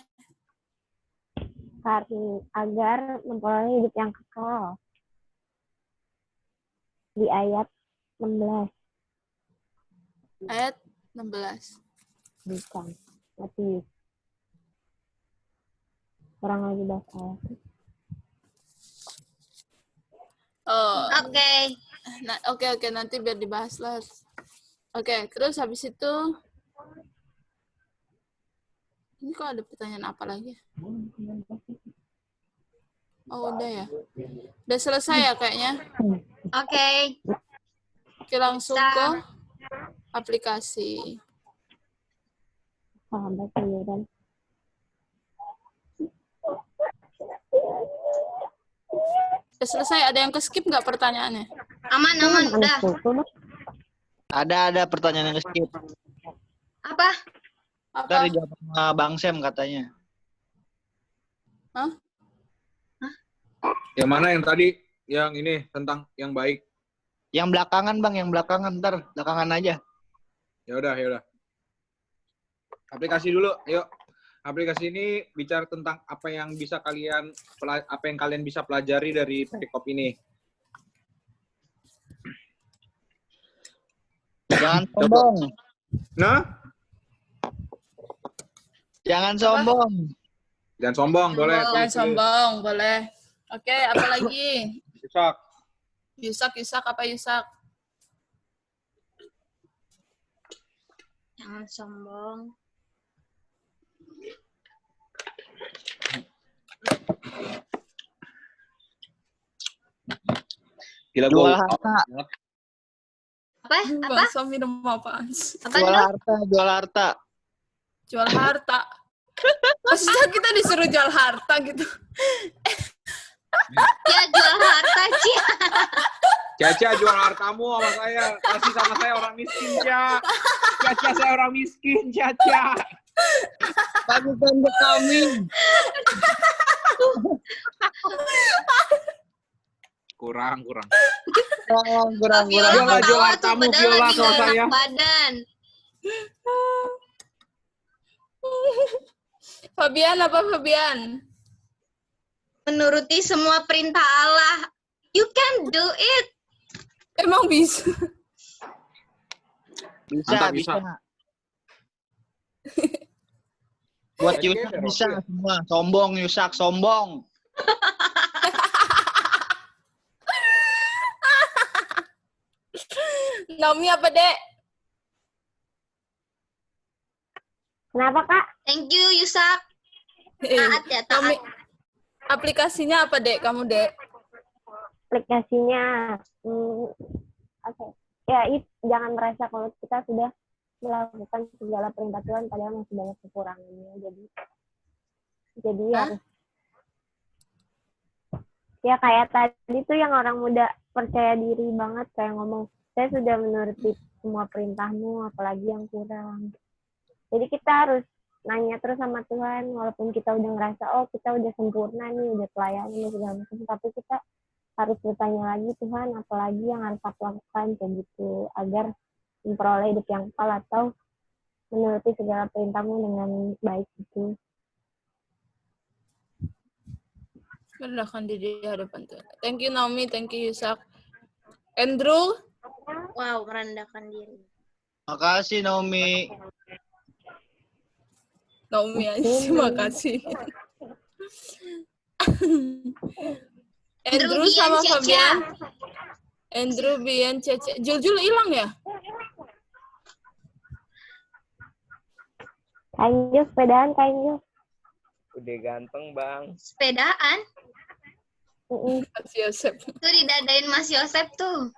Karena agar memperoleh hidup yang kekal. Di ayat 16. Ayat 16. Bukan. Tapi orang lagi bahas ayat. Oh. Oke. Nah, oke, nanti biar dibahas lah. Oke, terus habis itu ini kok ada pertanyaan apa lagi? Oh, udah ya. Udah selesai ya kayaknya. Oke. Oke, langsung ke aplikasi. Sahabat dan Udah selesai, ada yang ke-skip nggak pertanyaannya? Aman, udah. Ada pertanyaan yang skip. Apa? Ntar dijawab sama Bang Sam katanya. Hah? Yang mana yang tadi? Yang ini tentang yang baik. Yang belakangan Bang, yang belakangan ntar belakangan aja. Ya udah. Aplikasi dulu, yuk. Aplikasi ini bicara tentang apa yang kalian bisa pelajari dari perikop ini. Jangan sombong. Nah? Jangan sombong. Jangan sombong, boleh. Jangan sombong, boleh. Oke, apa lagi? Yusak. Yusak apa Yusak? Jangan sombong. Gila Jual gue. harta. Apa? Bangsa minum apaan? Apa Jual Nur? harta, jual harta. Jual harta. Maksudnya kita disuruh jual harta gitu. Ya jual harta, Cia. Caca jual hartamu sama saya. Kasih sama saya orang miskin, Caca. Caca saya orang miskin, Caca. Bagikan ke kami. Kurang. Kurang. Viola Jual ketawa tuh hartamu, padahal Viola, lagi sama nggak saya. enak badan. Fabian apa Fabian? Menuruti semua perintah Allah. You can do it. Emang bisa? Bisa. Buat Oke, Yusak oke. bisa semua. Sombong Yusak, sombong. Naomi apa Dek? Kenapa, Kak? Thank you, Yusak. Taat ya, Naomi, taat. aplikasinya apa Dek? Kamu Dek? Aplikasinya, oke. Ya, jangan merasa kalau kita sudah melakukan segala perintah Tuhan, padahal masih banyak kekurangannya. Jadi harus, ya kayak tadi tuh yang orang muda percaya diri banget, kayak ngomong, saya sudah menuruti semua perintahmu, apalagi yang kurang. Jadi kita harus nanya terus sama Tuhan, walaupun kita udah ngerasa, oh kita udah sempurna nih, udah pelayanan, segala macam, tapi kita harus bertanya lagi, Tuhan, apalagi yang harus aku lakukan, kayak gitu, agar memperoleh hidup yang kekal atau menuruti segala perintahmu dengan baik gitu. Merendahkan diri di hadapan Tuhan. Thank you Naomi, thank you Yusak. Andrew? Wow, merendahkan diri. Makasih Naomi. Naomi aja sih, makasih. Andrew sama Bian, Caca. Fabian. Andrew, Bian, Cece. Jul hilang ya? Kainju, sepedaan, Kainju. Udah ganteng, Bang. Sepedaan? Mas Yosep. Tuh didadain Mas Yosep tuh.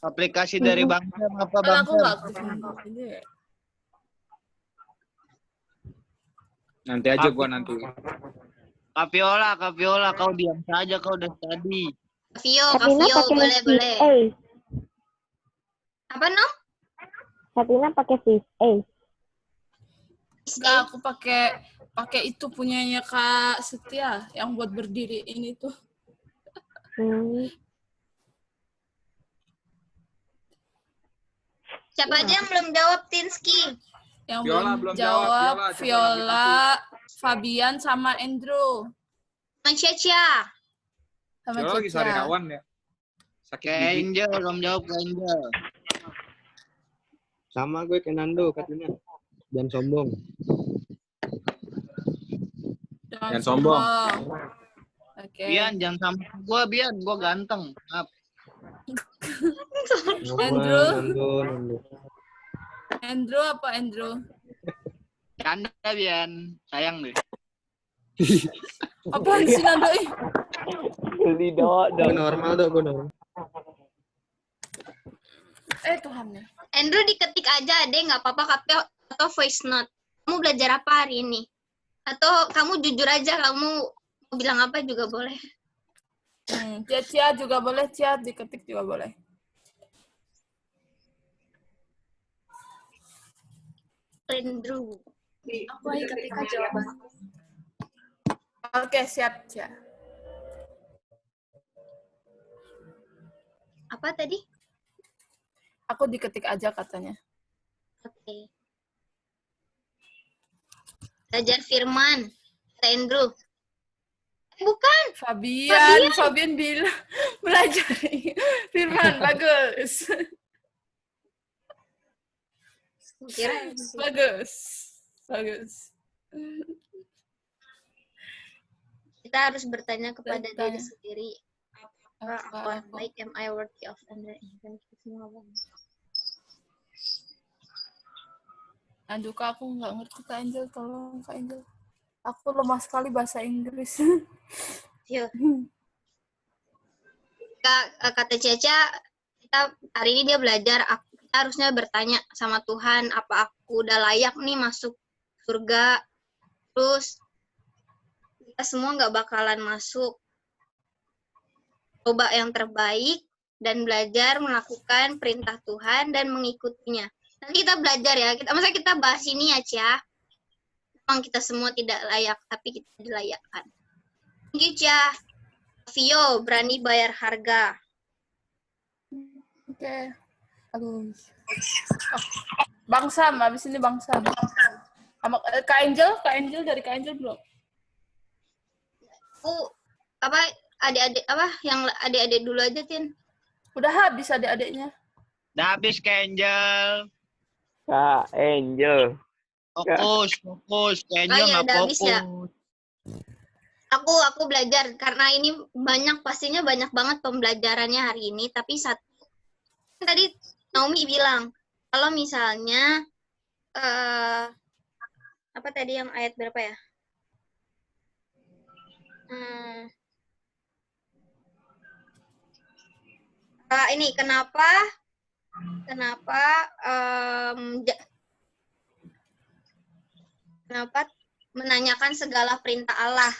Aplikasi dari Bang Sam apa Kalau Bang aku Sam? nggak aktif aja ya. Nanti aja gua nanti. Kak Viola, kau diam saja, kau udah tadi. Vio, Katina Vio, pakai boleh, boleh. Ace. Apa, Nom? Katina pakai Fish Ace. Nggak, aku pakai itu punyanya Kak Setia yang buat berdiri ini tuh. Siapa aja yang belum jawab, Tinski? Yang Viola belum belum jawab, jawab, Viola, coba Viola, Fabian, sama Andrew. Sama Caca. Sama Viola lagi Caca. sariawan ya. Sakit Kayak gigi. Angel, belum jawab ke Angel. Sama gue Kenando, katanya. Jangan sombong. Jangan sombong. Oke. Bian, jangan sama gua, Bian. Gua ganteng. Maaf. Andrew? Nando. Andrew apa Andrew? Canda, Bian. Sayang deh. Apaan sih Nando? Beli dok. Gue normal dok, gue normal. Tuhan ya. Andrew diketik aja deh, nggak apa-apa, atau voice note. Kamu belajar apa hari ini? Atau kamu jujur aja, kamu mau bilang apa juga boleh. Cia juga boleh, Cia diketik juga boleh. Andrew. Aku lagi ketika jawaban. Oke, siap, Cia. Apa tadi? Aku diketik aja katanya. Oke. Belajar firman. Andrew. Bukan. Fabian bilang belajar firman. Bagus. Bagus. Kita harus bertanya kepada diri sendiri. Aku yang baik, am I worthy of Aduh, Kak, aku nggak ngerti Kak Angel. Tolong, Kak Angel. Aku lemah sekali bahasa Inggris. Yuk. Kata Caca, kita hari ini dia belajar, kita harusnya bertanya sama Tuhan, apa aku udah layak nih masuk surga? Terus kita semua nggak bakalan masuk. Coba yang terbaik dan belajar melakukan perintah Tuhan dan mengikutinya. Nanti kita belajar ya, masa kita bahas ini ya, Cia. Memang kita semua tidak layak, tapi kita dilayakkan. Thank you, Cia. Vio, berani bayar harga. Oke. Aduh. Bang Sam, habis ini Bang Sam. Sama Kak Angel dari Kak Angel belum? Adik-adik dulu aja, Tin. Udah habis adik-adiknya. Udah habis Kak Angel. Kak Angel. Fokus. Kak Angel nggak habis fokus. ya. Aku belajar karena ini pastinya banyak banget pembelajarannya hari ini, tapi tadi Naomi bilang kalau misalnya apa tadi yang ayat berapa ya? Ini kenapa menanyakan segala perintah Allah?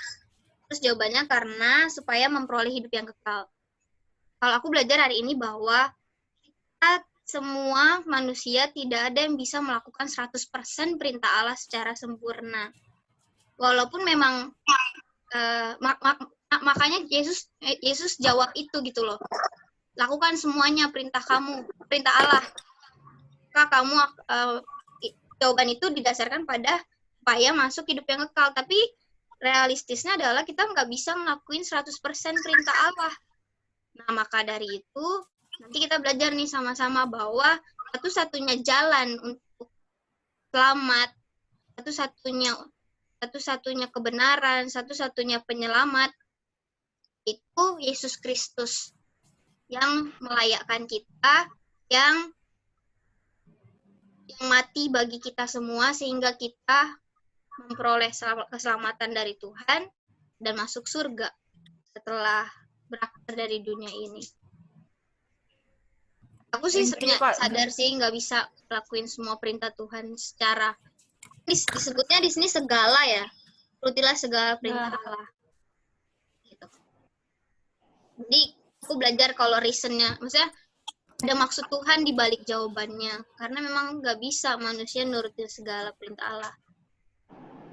Terus jawabannya karena supaya memperoleh hidup yang kekal. Kalau aku belajar hari ini bahwa kita semua manusia tidak ada yang bisa melakukan 100% perintah Allah secara sempurna. Walaupun memang makanya Yesus jawab itu gitu loh. Lakukan semuanya perintah Allah. Maka kamu jawaban itu didasarkan pada supaya masuk hidup yang kekal. Tapi realistisnya adalah kita nggak bisa ngelakuin 100% perintah Allah. Nah, maka dari itu, nanti kita belajar nih sama-sama bahwa satu-satunya jalan untuk selamat, satu-satunya kebenaran, satu-satunya penyelamat, itu Yesus Kristus yang melayakkan kita, yang mati bagi kita semua, sehingga kita memperoleh keselamatan dari Tuhan dan masuk surga setelah berakhir dari dunia ini. Aku sih sadar sih nggak bisa lakuin semua perintah Tuhan secara disebutnya di sini segala ya, turutilah segala perintah Allah. Gitu. Jadi aku belajar kalau reasonnya, maksudnya ada maksud Tuhan di balik jawabannya, karena memang nggak bisa manusia nurutin segala perintah Allah.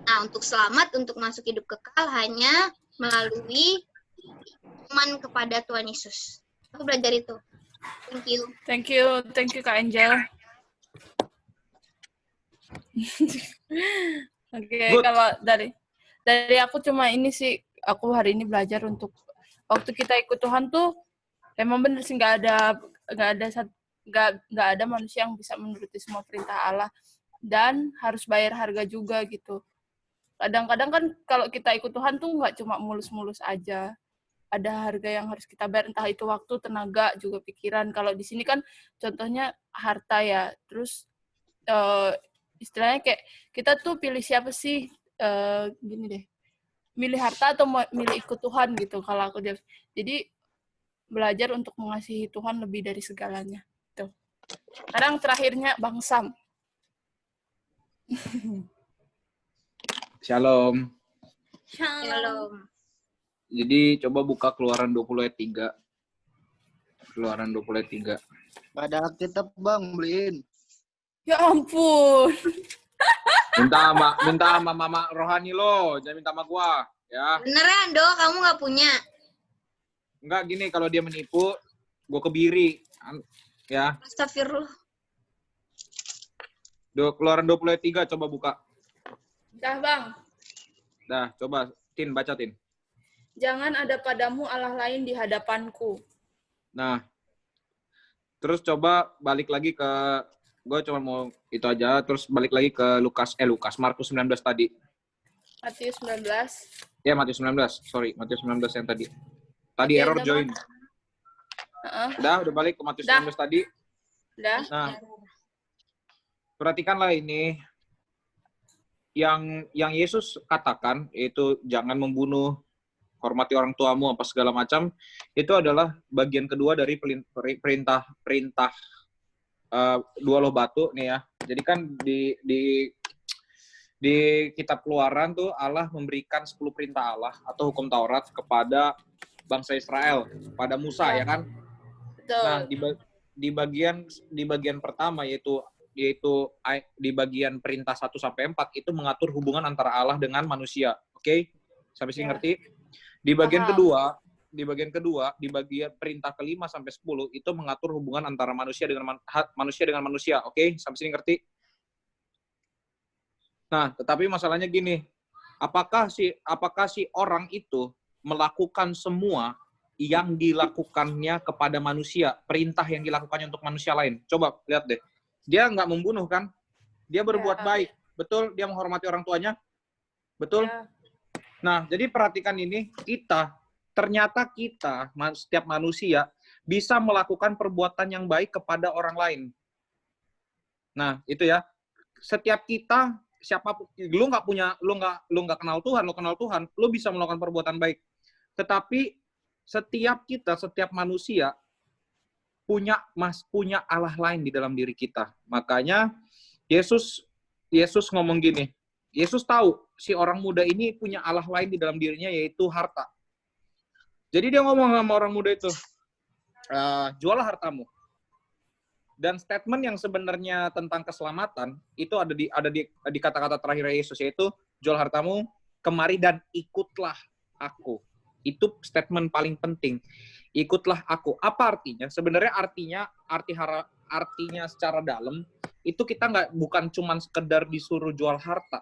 Nah, untuk selamat, untuk masuk hidup kekal hanya melalui iman kepada Tuhan Yesus. Aku belajar itu. Thank you Kak Angel. Oke, kalau dari aku cuma ini sih, aku hari ini belajar untuk waktu kita ikut Tuhan tuh emang bener sih nggak ada manusia yang bisa menuruti semua perintah Allah, dan harus bayar harga juga gitu. Kadang-kadang kan kalau kita ikut Tuhan tuh nggak cuma mulus-mulus aja. Ada harga yang harus kita bayar, entah itu waktu, tenaga, juga pikiran. Kalau di sini kan contohnya harta ya. Terus istilahnya kayak kita tuh pilih siapa sih, gini deh. Milih harta atau milih ikut Tuhan gitu kalau aku jawab. Jadi belajar untuk mengasihi Tuhan lebih dari segalanya. Tuh. Sekarang terakhirnya Bang Sam. Shalom. Shalom. Jadi coba buka Keluaran 20 ayat 3. Keluaran 20 ayat 3. Gak ada Alkitab, Bang, beliin. Ya ampun. Minta sama mama rohani lo, jangan minta sama gua, ya. Beneran, Do, kamu nggak punya? Enggak, gini, kalau dia menipu, gua kebiri, ya. Astagfirullah. Keluaran 20 ayat 3, coba buka. Dah, Bang. Dah, coba. Tin, baca, Tin. Jangan ada padamu Allah lain di hadapanku. Nah, terus coba balik lagi ke, gue cuma mau itu aja, terus balik lagi ke Markus 19 tadi. Matius 19. Ya, Matius 19, sorry, Matius 19 yang tadi. Tadi error join. Udah balik ke Matius 19 tadi. Udah. Nah, perhatikanlah ini. Yang Yesus katakan, yaitu jangan membunuh, hormati orang tuamu, apa segala macam, itu adalah bagian kedua dari perintah dua loh batu nih ya. Jadi kan di kitab Keluaran tuh Allah memberikan 10 perintah Allah atau hukum Taurat kepada bangsa Israel, pada Musa ya kan. Betul. Nah, di bagian pertama yaitu di bagian perintah 1 sampai 4 itu mengatur hubungan antara Allah dengan manusia. Oke? Sampai sini ngerti? Di bagian kedua, di bagian perintah ke-5 sampai 10 itu mengatur hubungan antara manusia dengan manusia. Oke? Sampai sini ngerti? Nah, tetapi masalahnya gini, apakah si orang itu melakukan semua yang dilakukannya kepada manusia, perintah yang dilakukannya untuk manusia lain? Coba lihat deh. Dia nggak membunuh kan? Dia berbuat baik. Betul? Dia menghormati orang tuanya? Betul? Ya. Nah, jadi perhatikan ini, ternyata kita, setiap manusia, bisa melakukan perbuatan yang baik kepada orang lain. Nah, itu ya. Setiap kita, siapapun, lu nggak kenal Tuhan, lu kenal Tuhan, lu bisa melakukan perbuatan baik. Tetapi setiap manusia punya Allah lain di dalam diri kita. Makanya Yesus ngomong gini. Yesus tahu si orang muda ini punya Allah lain di dalam dirinya, yaitu harta. Jadi dia ngomong sama orang muda itu, jualah hartamu. Dan statement yang sebenarnya tentang keselamatan itu ada di kata-kata terakhir Yesus, yaitu jual hartamu, kemari dan ikutlah aku. Itu statement paling penting. Ikutlah aku. Apa artinya? Sebenarnya artinya secara dalam itu kita bukan cuma sekedar disuruh jual harta.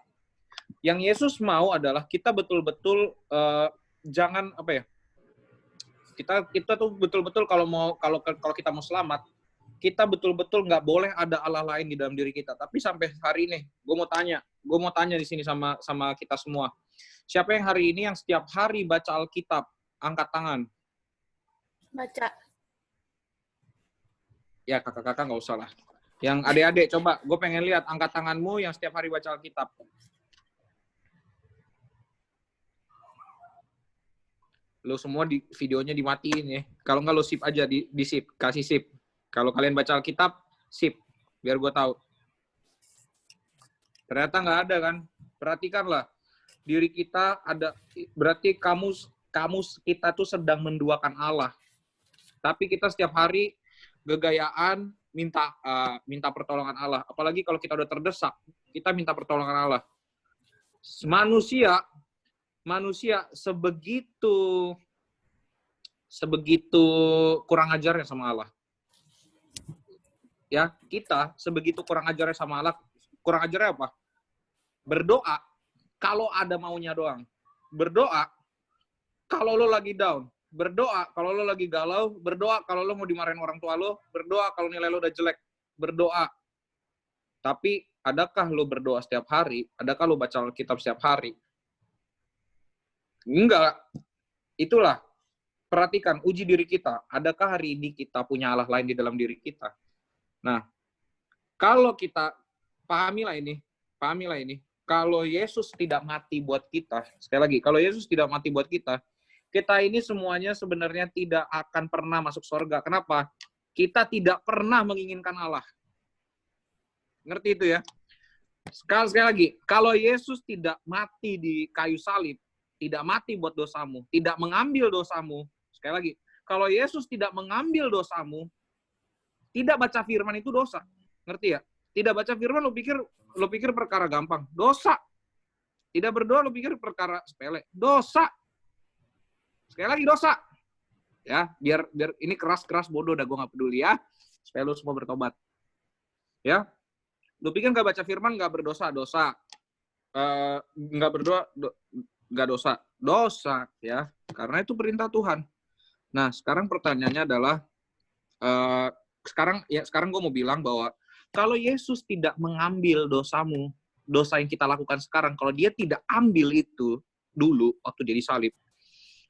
Yang Yesus mau adalah kita betul-betul jangan apa ya? Kita tuh betul-betul kalau kita mau selamat, kita betul-betul nggak boleh ada Allah lain di dalam diri kita. Tapi sampai hari ini, gue mau tanya di sini sama kita semua. Siapa yang hari ini yang setiap hari baca Alkitab? Angkat tangan. Baca. Ya, kakak-kakak nggak usah lah. Yang adik-adik, coba. Gue pengen lihat angkat tanganmu yang setiap hari baca Alkitab. Lo semua videonya dimatiin ya. Kalau nggak lo sip aja, di sip. Kasih sip. Kalau kalian baca Alkitab, sip. Biar gue tahu. Ternyata nggak ada kan. Perhatikanlah. Diri kita ada. Berarti kita tuh sedang menduakan Allah. Tapi kita setiap hari gegayaan minta pertolongan Allah. Apalagi kalau kita udah terdesak, kita minta pertolongan Allah. Manusia sebegitu kurang ajarnya sama Allah. Ya, kita sebegitu kurang ajarnya sama Allah. Kurang ajarnya apa? Berdoa kalau ada maunya doang. Berdoa kalau lo lagi down. Berdoa kalau lo lagi galau. Berdoa kalau lo mau dimarahin orang tua lo. Berdoa kalau nilai lo udah jelek. Berdoa. Tapi adakah lo berdoa setiap hari? Adakah lo baca Alkitab setiap hari? Enggak. Itulah. Perhatikan, uji diri kita. Adakah hari ini kita punya Allah lain di dalam diri kita? Nah, kalau kita pahamilah ini. Kalau Yesus tidak mati buat kita, sekali lagi, kalau Yesus tidak mati buat kita ini semuanya sebenarnya tidak akan pernah masuk surga. Kenapa? Kita tidak pernah menginginkan Allah. Ngerti itu ya? Sekali lagi, kalau Yesus tidak mati di kayu salib, tidak mati buat dosamu, tidak mengambil dosamu, sekali lagi, kalau Yesus tidak mengambil dosamu, tidak baca firman itu dosa. Ngerti ya? Tidak baca firman, lo pikir perkara gampang. Dosa. Tidak berdoa, lo pikir perkara sepele. Dosa. Sekali lagi dosa. Ya, biar ini keras bodoh, dah gue nggak peduli ya. Supaya lo semua bertobat. Ya. Lo pikir nggak baca firman, nggak berdosa, dosa. Nggak berdoa, nggak dosa. Dosa, ya. Karena itu perintah Tuhan. Nah, sekarang pertanyaannya adalah, sekarang gue mau bilang bahwa kalau Yesus tidak mengambil dosamu, dosa yang kita lakukan sekarang, kalau dia tidak ambil itu dulu waktu dia disalib,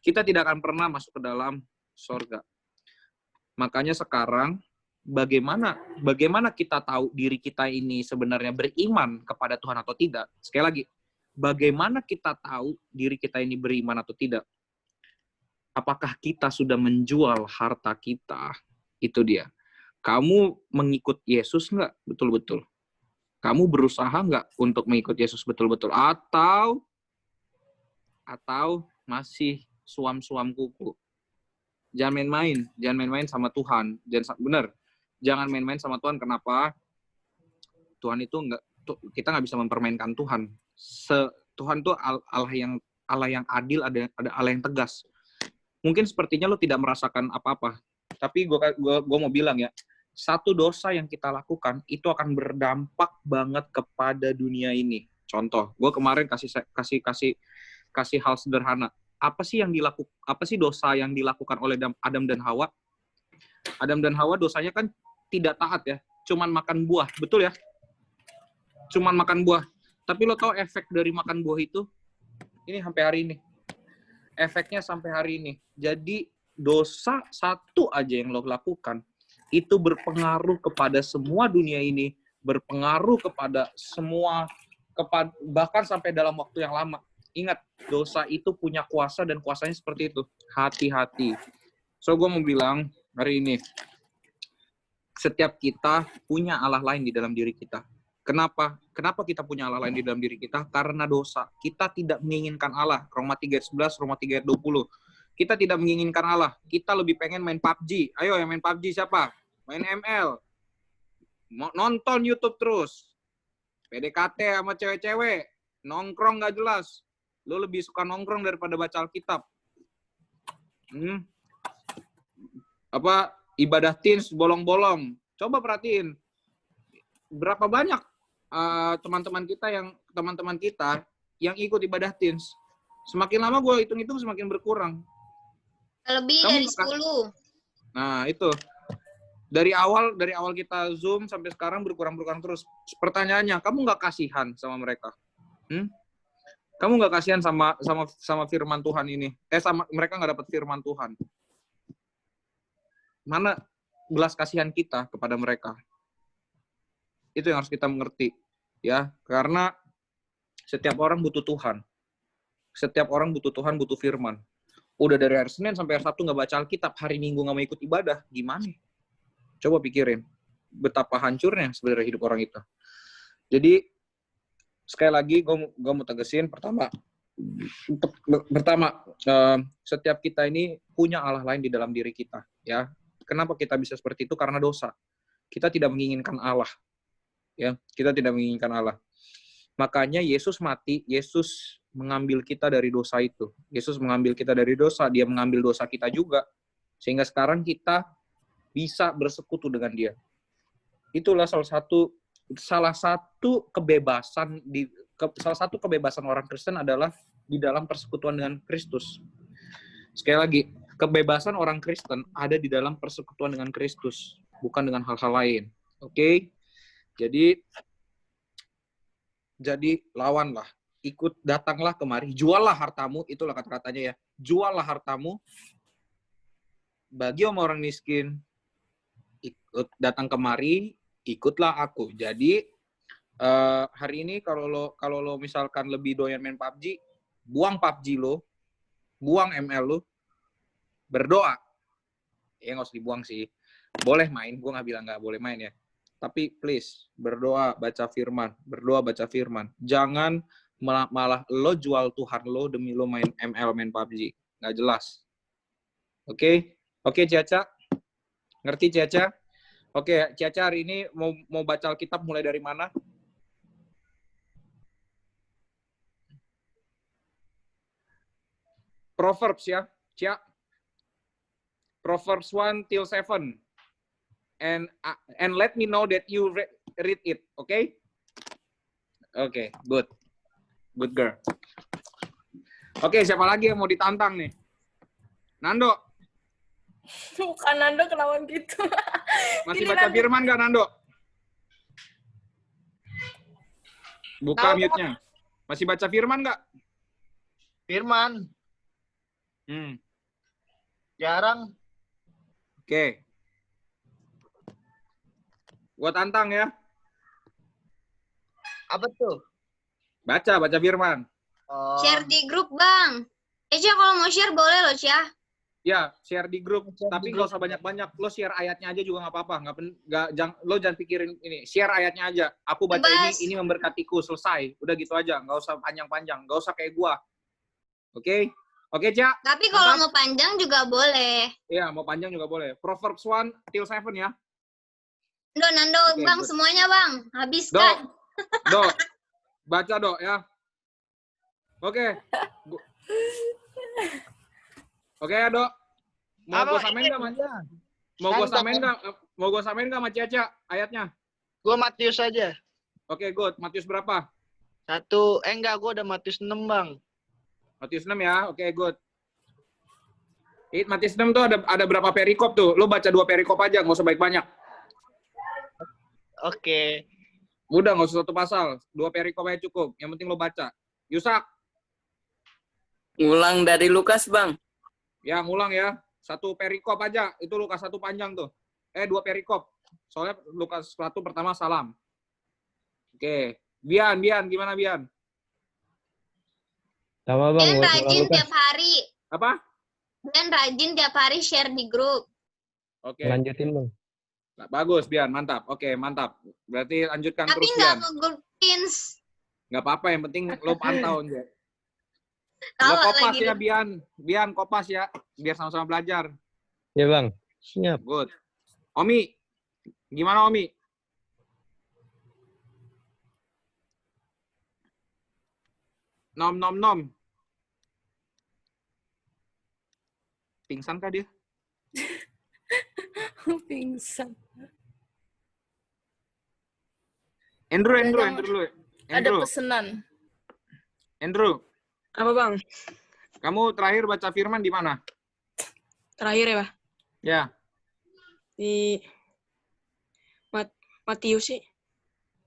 kita tidak akan pernah masuk ke dalam surga. Makanya sekarang bagaimana kita tahu diri kita ini sebenarnya beriman kepada Tuhan atau tidak? Sekali lagi, bagaimana kita tahu diri kita ini beriman atau tidak? Apakah kita sudah menjual harta kita? Itu dia. Kamu mengikut Yesus nggak betul-betul? Kamu berusaha nggak untuk mengikut Yesus betul-betul? Atau masih suam-suam kuku? Jangan main-main sama Tuhan. Jangan main-main sama Tuhan. Kenapa? Tuhan itu kita nggak bisa mempermainkan Tuhan. Tuhan itu Allah yang adil, ada Allah yang tegas. Mungkin sepertinya lo tidak merasakan apa-apa, tapi gue mau bilang ya, satu dosa yang kita lakukan itu akan berdampak banget kepada dunia ini. Contoh, gue kemarin kasih hal sederhana. Apa sih dosa yang dilakukan oleh Adam dan Hawa? Adam dan Hawa dosanya kan tidak taat ya, cuman makan buah, betul ya? Cuman makan buah. Tapi lo tahu efek dari makan buah itu? Ini sampai hari ini. Efeknya sampai hari ini. Jadi dosa satu aja yang lo lakukan itu berpengaruh kepada semua dunia ini, berpengaruh kepada bahkan sampai dalam waktu yang lama. Ingat, dosa itu punya kuasa dan kuasanya seperti itu. Hati-hati. So gue mau bilang hari ini, setiap kita punya Allah lain di dalam diri kita. Kenapa? Kenapa kita punya Allah lain di dalam diri kita? Karena dosa. Kita tidak menginginkan Allah. Roma 3:11, Roma 3:20. Kita tidak menginginkan Allah. Kita lebih pengen main PUBG. Ayo yang main PUBG siapa? Main ML. Nonton YouTube terus. PDKT sama cewek-cewek. Nongkrong gak jelas. Lo lebih suka nongkrong daripada baca Alkitab. Ibadah teens bolong-bolong. Coba perhatiin. Berapa banyak teman-teman kita yang ikut ibadah teens. Semakin lama gue hitung-hitung semakin berkurang. Lebih dari 10. Nah, itu. Dari awal kita Zoom sampai sekarang berkurang terus. Pertanyaannya, kamu nggak kasihan sama mereka? Kamu nggak kasihan sama firman Tuhan ini? Sama mereka nggak dapat firman Tuhan. Mana belas kasihan kita kepada mereka? Itu yang harus kita mengerti, ya. Karena setiap orang butuh Tuhan. Setiap orang butuh Tuhan, butuh firman. Udah dari hari Senin sampai hari Sabtu nggak baca Alkitab, hari Minggu nggak mau ikut ibadah, gimana? Coba pikirin betapa hancurnya sebenarnya hidup orang itu. Jadi sekali lagi gue mau tegesin, pertama setiap kita ini punya Allah lain di dalam diri kita, ya. Kenapa kita bisa seperti itu? Karena dosa. Kita tidak menginginkan Allah. Ya, kita tidak menginginkan Allah. Makanya Yesus mati, Yesus mengambil kita dari dosa itu. Yesus mengambil kita dari dosa, dia mengambil dosa kita juga. Sehingga sekarang kita bisa bersekutu dengan dia. Itulah salah satu kebebasan orang Kristen adalah di dalam persekutuan dengan Kristus. Sekali lagi, kebebasan orang Kristen ada di dalam persekutuan dengan Kristus, bukan dengan hal-hal lain. Oke? Jadi lawanlah, datanglah kemari, juallah hartamu, itulah kata-katanya ya. Juallah hartamu, bagi orang miskin, datang kemari, ikutlah aku. Jadi hari ini kalau lo misalkan lebih doyan main PUBG, buang PUBG lo, buang ML lo, berdoa. Ya nggak usah dibuang sih. Boleh main, gue nggak bilang nggak boleh main ya. Tapi please, berdoa, baca firman. Jangan malah lo jual Tuhan lo demi lo main ML, main PUBG. Nggak jelas. Oke, Ciaca? Ngerti, Ciaca? Oke, Ciaca hari ini mau baca Alkitab mulai dari mana? Proverbs ya, Cia. Proverbs 1-7. And let me know that you read it, okay? Okay, good girl. Oke, siapa lagi yang mau ditantang nih? Nando. Bukan Nando, kenapa gitu? Masih baca firman nggak, Nando? Buka mute-nya. Masih baca firman nggak? Firman. Jarang. Oke. Gua tantang ya. Apa tuh? Baca firman. Oh, Share di grup, Bang. Cia kalau mau share boleh loh, Cia. Ya, share di grup. Share Tapi di nggak grup. usah banyak-banyak. Lo share ayatnya aja juga nggak apa-apa. Lo jangan pikirin ini. Share ayatnya aja. Aku baca Bebas. ini memberkatiku. Selesai. Udah gitu aja. Nggak usah panjang-panjang. Nggak usah kayak gua. Oke? Oke, Cia? Tapi kalau Mantap. mau panjang juga boleh. Iya, mau panjang juga boleh. Proverbs 1 till 7 ya. Nando, Oke, Bang, good. semuanya, Bang. Do, Habiskan. do. Baca, do, ya. Oke. Oke ya, do. Mau gue samain nggak, Mas? Mau gue samain nggak sama Caca ayatnya? Gue Matius aja. Oke, good. Matius berapa? Enggak, gue udah Matius 6, Bang. Matius 6 ya. Oke, good. Matius 6 tuh ada berapa perikop tuh? Lu baca 2 perikop aja, nggak usah banyak-banyak. Oke. Udah, nggak usah 1 pasal. 2 perikop aja cukup. Yang penting lu baca. Yusak. Ngulang dari Lukas, Bang. Ya, ngulang ya. 1 perikop aja. Itu Lukas 1 panjang tuh. 2 perikop. Soalnya Lukas 1 pertama salam. Oke. Bian, gimana Bian? Sama Bang. Dan ngulang rajin Lukas. tiap hari. Apa? Dan rajin tiap hari share di grup. Oke. Lanjutin Bang. Nah, bagus, Bian. Mantap. Oke, mantap. Berarti lanjutkan Tapi terus, nggak Bian. nge-grup pins. Nggak apa-apa, yang penting lo pantau aja. Lo Kalau kopas lagi ya, Bian. Bian, kopas ya. Biar sama-sama belajar. Ya Bang. Siap. Good. Omi, gimana Omi? Nom. Pingsan kah dia? Pingsan. Andrew dulu. Ada pesanan. Andrew, Apa Bang? kamu terakhir baca firman di mana? Terakhir ya, Pak? Ya, Di Matius sih.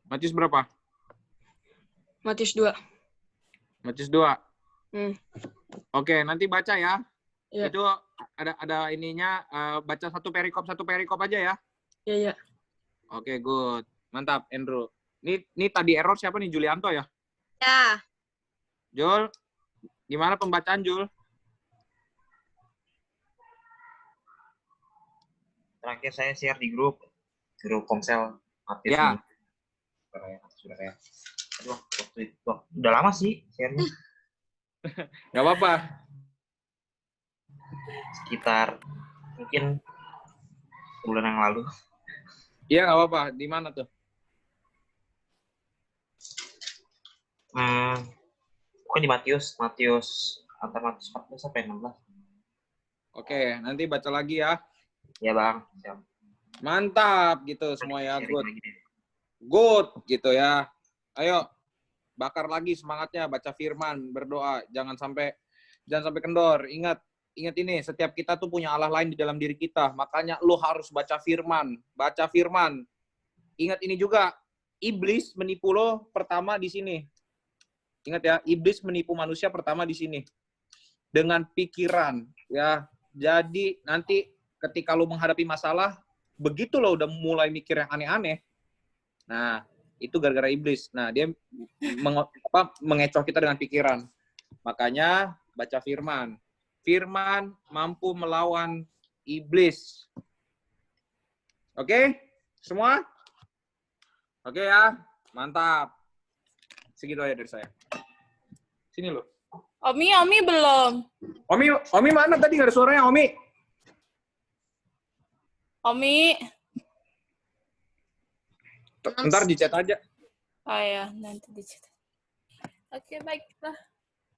Matius berapa? Matius 2. Matius 2. Oke, nanti baca ya. Iya. Itu ada ininya, baca satu perikop aja ya. Iya. Oke, good. Mantap, Andrew. Ini tadi error siapa nih? Julianto ya? Ya. Jul, gimana pembacaan Jul? Terakhir saya share di grup Komsel. Ya. Sudah ya. Aduh, waktu itu udah lama sih share-nya. Nggak apa-apa. Sekitar mungkin bulan yang lalu. Iya, nggak apa-apa. Di mana tuh? Pokoknya di Matius antara Matius 14 sampai 16. Oke, nanti baca lagi ya. Ya Bang. Siap. Mantap gitu semua ya. Good gitu ya. Ayo, bakar lagi semangatnya, baca firman, berdoa, jangan sampai kendor. Ingat ini, setiap kita tuh punya Allah lain di dalam diri kita. Makanya lu harus baca firman. Ingat ini juga, iblis menipu lo pertama di sini. Ingat ya, iblis menipu manusia pertama di sini. Dengan pikiran, ya. Jadi nanti ketika lu menghadapi masalah, begitu lo udah mulai mikir yang aneh-aneh. Nah, itu gara-gara iblis. Nah, dia mengecoh kita dengan pikiran. Makanya baca firman. Firman mampu melawan iblis. Oke? Semua? Oke ya? Mantap. Segitu aja dari saya. Sini lo. Omi belum. Omi mana tadi? Nggak ada suaranya, Omi. Omi. Ntar di chat aja. Oh ya, nanti di chat. Oke, baiklah.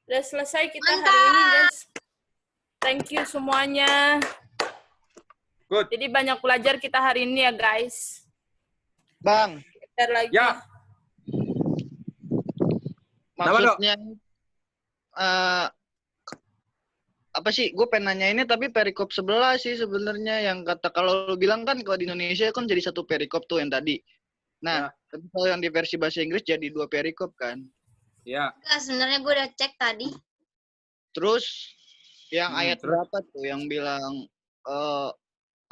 Udah selesai kita hari ini, guys. Thank you semuanya. Good. Jadi banyak belajar kita hari ini ya, guys. Bang. Belajar lagi. Ya. Maksudnya apa sih? Gue pengen nanya ini tapi perikop 11 sih sebenarnya yang kata kalau lu bilang kan kalau di Indonesia kan jadi 1 perikop tuh yang tadi. Nah, tapi kalau yang di versi bahasa Inggris jadi 2 perikop kan? Ya. Enggak, sebenarnya gue udah cek tadi. Terus yang ayat berapa tuh yang bilang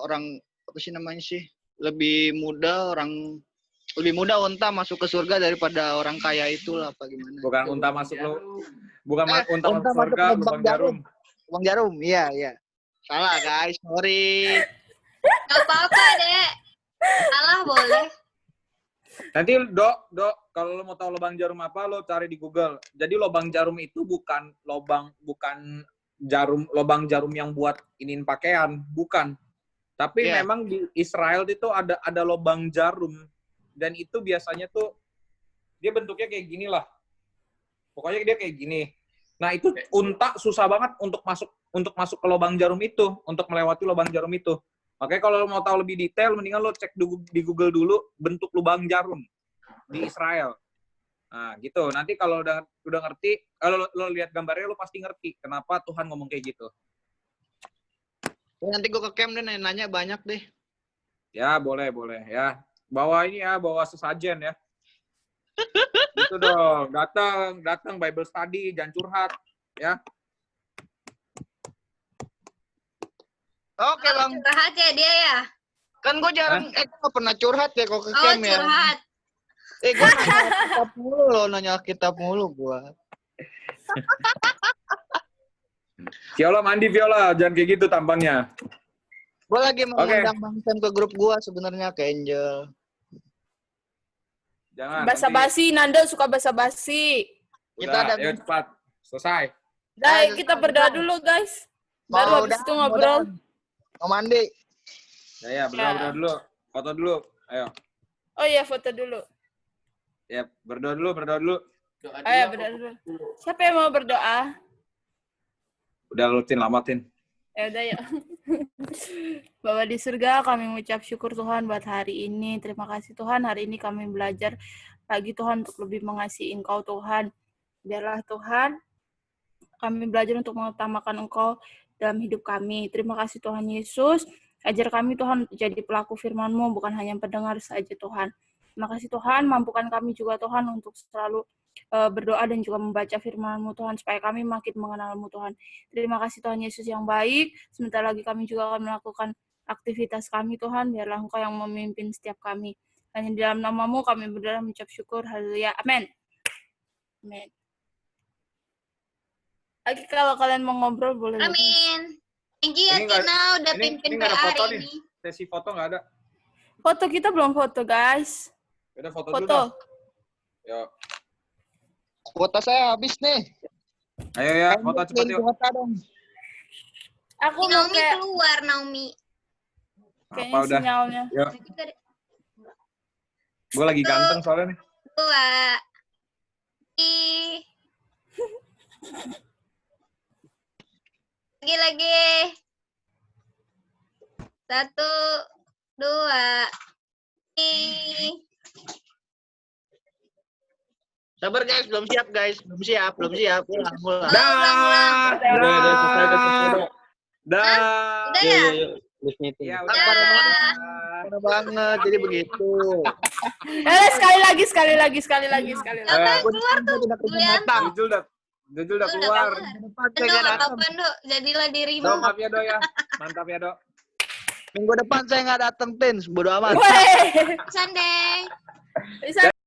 orang apa sih namanya sih? lebih mudah unta masuk ke surga daripada orang kaya itulah apa gimana. Bukan unta masuk lo. Bukan unta masuk unta surga, masuk lubang jarum. Lubang jarum, iya. Salah guys, sorry. Gak apa-apa, Dek. Salah boleh. Nanti Dok, kalau lo mau tahu lubang jarum apa, lo cari di Google. Jadi lubang jarum itu bukan lubang jarum yang buat iniin pakaian, bukan. Tapi memang di Israel itu ada lubang jarum, dan itu biasanya tuh dia bentuknya kayak gini lah. Pokoknya dia kayak gini. Nah, itu unta susah banget untuk masuk ke lubang jarum itu, untuk melewati lubang jarum itu. Makanya kalau lo mau tahu lebih detail, mendingan lo cek di Google dulu bentuk lubang jarum di Israel. Nah, gitu. Nanti kalau udah ngerti, kalau lo lihat gambarnya, lo pasti ngerti kenapa Tuhan ngomong kayak gitu. Nanti gue ke camp deh, nanya banyak deh. Ya, boleh ya. Bawa sesajen ya. Gitu dong. Datang Bible study, jangan curhat ya. Oke, Bang. Curhat ya dia ya? Kan gue jarang, gue gak pernah curhat ya kalau ke Oh, camp ya. curhat. Gue nanya kitab mulu gue. Viola mandi, Viola. Jangan kayak gitu tampangnya. Gue lagi mau ngundang Bang Sam ke grup gue sebenarnya, ke Angel. Jangan. Basa-basi, Nando suka basa-basi. Udah, ayo cepat. Selesai. Dai, kita berdoa dulu, guys. Baru habis itu ngobrol. Mau mandi. Ya, berdoa dulu. Foto dulu. Ayo. Oh iya, foto dulu. Ya, berdoa dulu. Ayo, berdoa dulu. Siapa yang mau berdoa? Udah lutin, lamatin. Ya udah ya. Bapa di surga, kami mengucap syukur Tuhan buat hari ini. Terima kasih Tuhan, hari ini kami belajar lagi Tuhan untuk lebih mengasihi Engkau Tuhan. Biarlah Tuhan, kami belajar untuk mengutamakan Engkau dalam hidup kami. Terima kasih Tuhan Yesus. Ajar kami Tuhan untuk jadi pelaku firman-Mu, bukan hanya pendengar saja Tuhan. Terima kasih Tuhan, mampukan kami juga Tuhan untuk selalu berdoa dan juga membaca firman-Mu Tuhan, supaya kami makin mengenal-Mu Tuhan. Terima kasih Tuhan Yesus yang baik. Sebentar lagi kami juga akan melakukan aktivitas kami Tuhan, biarlah Engkau yang memimpin setiap kami. Hanya di dalam nama-Mu kami berdoa mengucap syukur. Haleluya. Amin. Amin. Lagi kalau kalian mau ngobrol boleh. Amin. Thank you ya Tina udah pimpin ini PR foto ini. Sesi foto nggak ada. Foto kita belum foto, guys. Udah foto dulu dah. Yuk. Kuota saya habis nih. Ayo ya, foto cepet yuk. Kuota dong. Aku Naomi keluar, Naomi. Kayaknya sinyalnya. Yuk. Gue lagi ganteng soalnya nih. 2. Lagi. 1, 2. Sabar guys, belum siap guys. Belum siap. Ulang. Dah. Udah ya? Ya, udah banget. Jadi begitu. Sekali lagi. Keluar tuh. Jujur udah keluar. Apa-apa, Dok. Jadilah dirimu. Dok, maaf ya, Dok ya. Mantap ya, Dok. Minggu depan saya nggak datang, Tins. Bodo amat. Sandeng.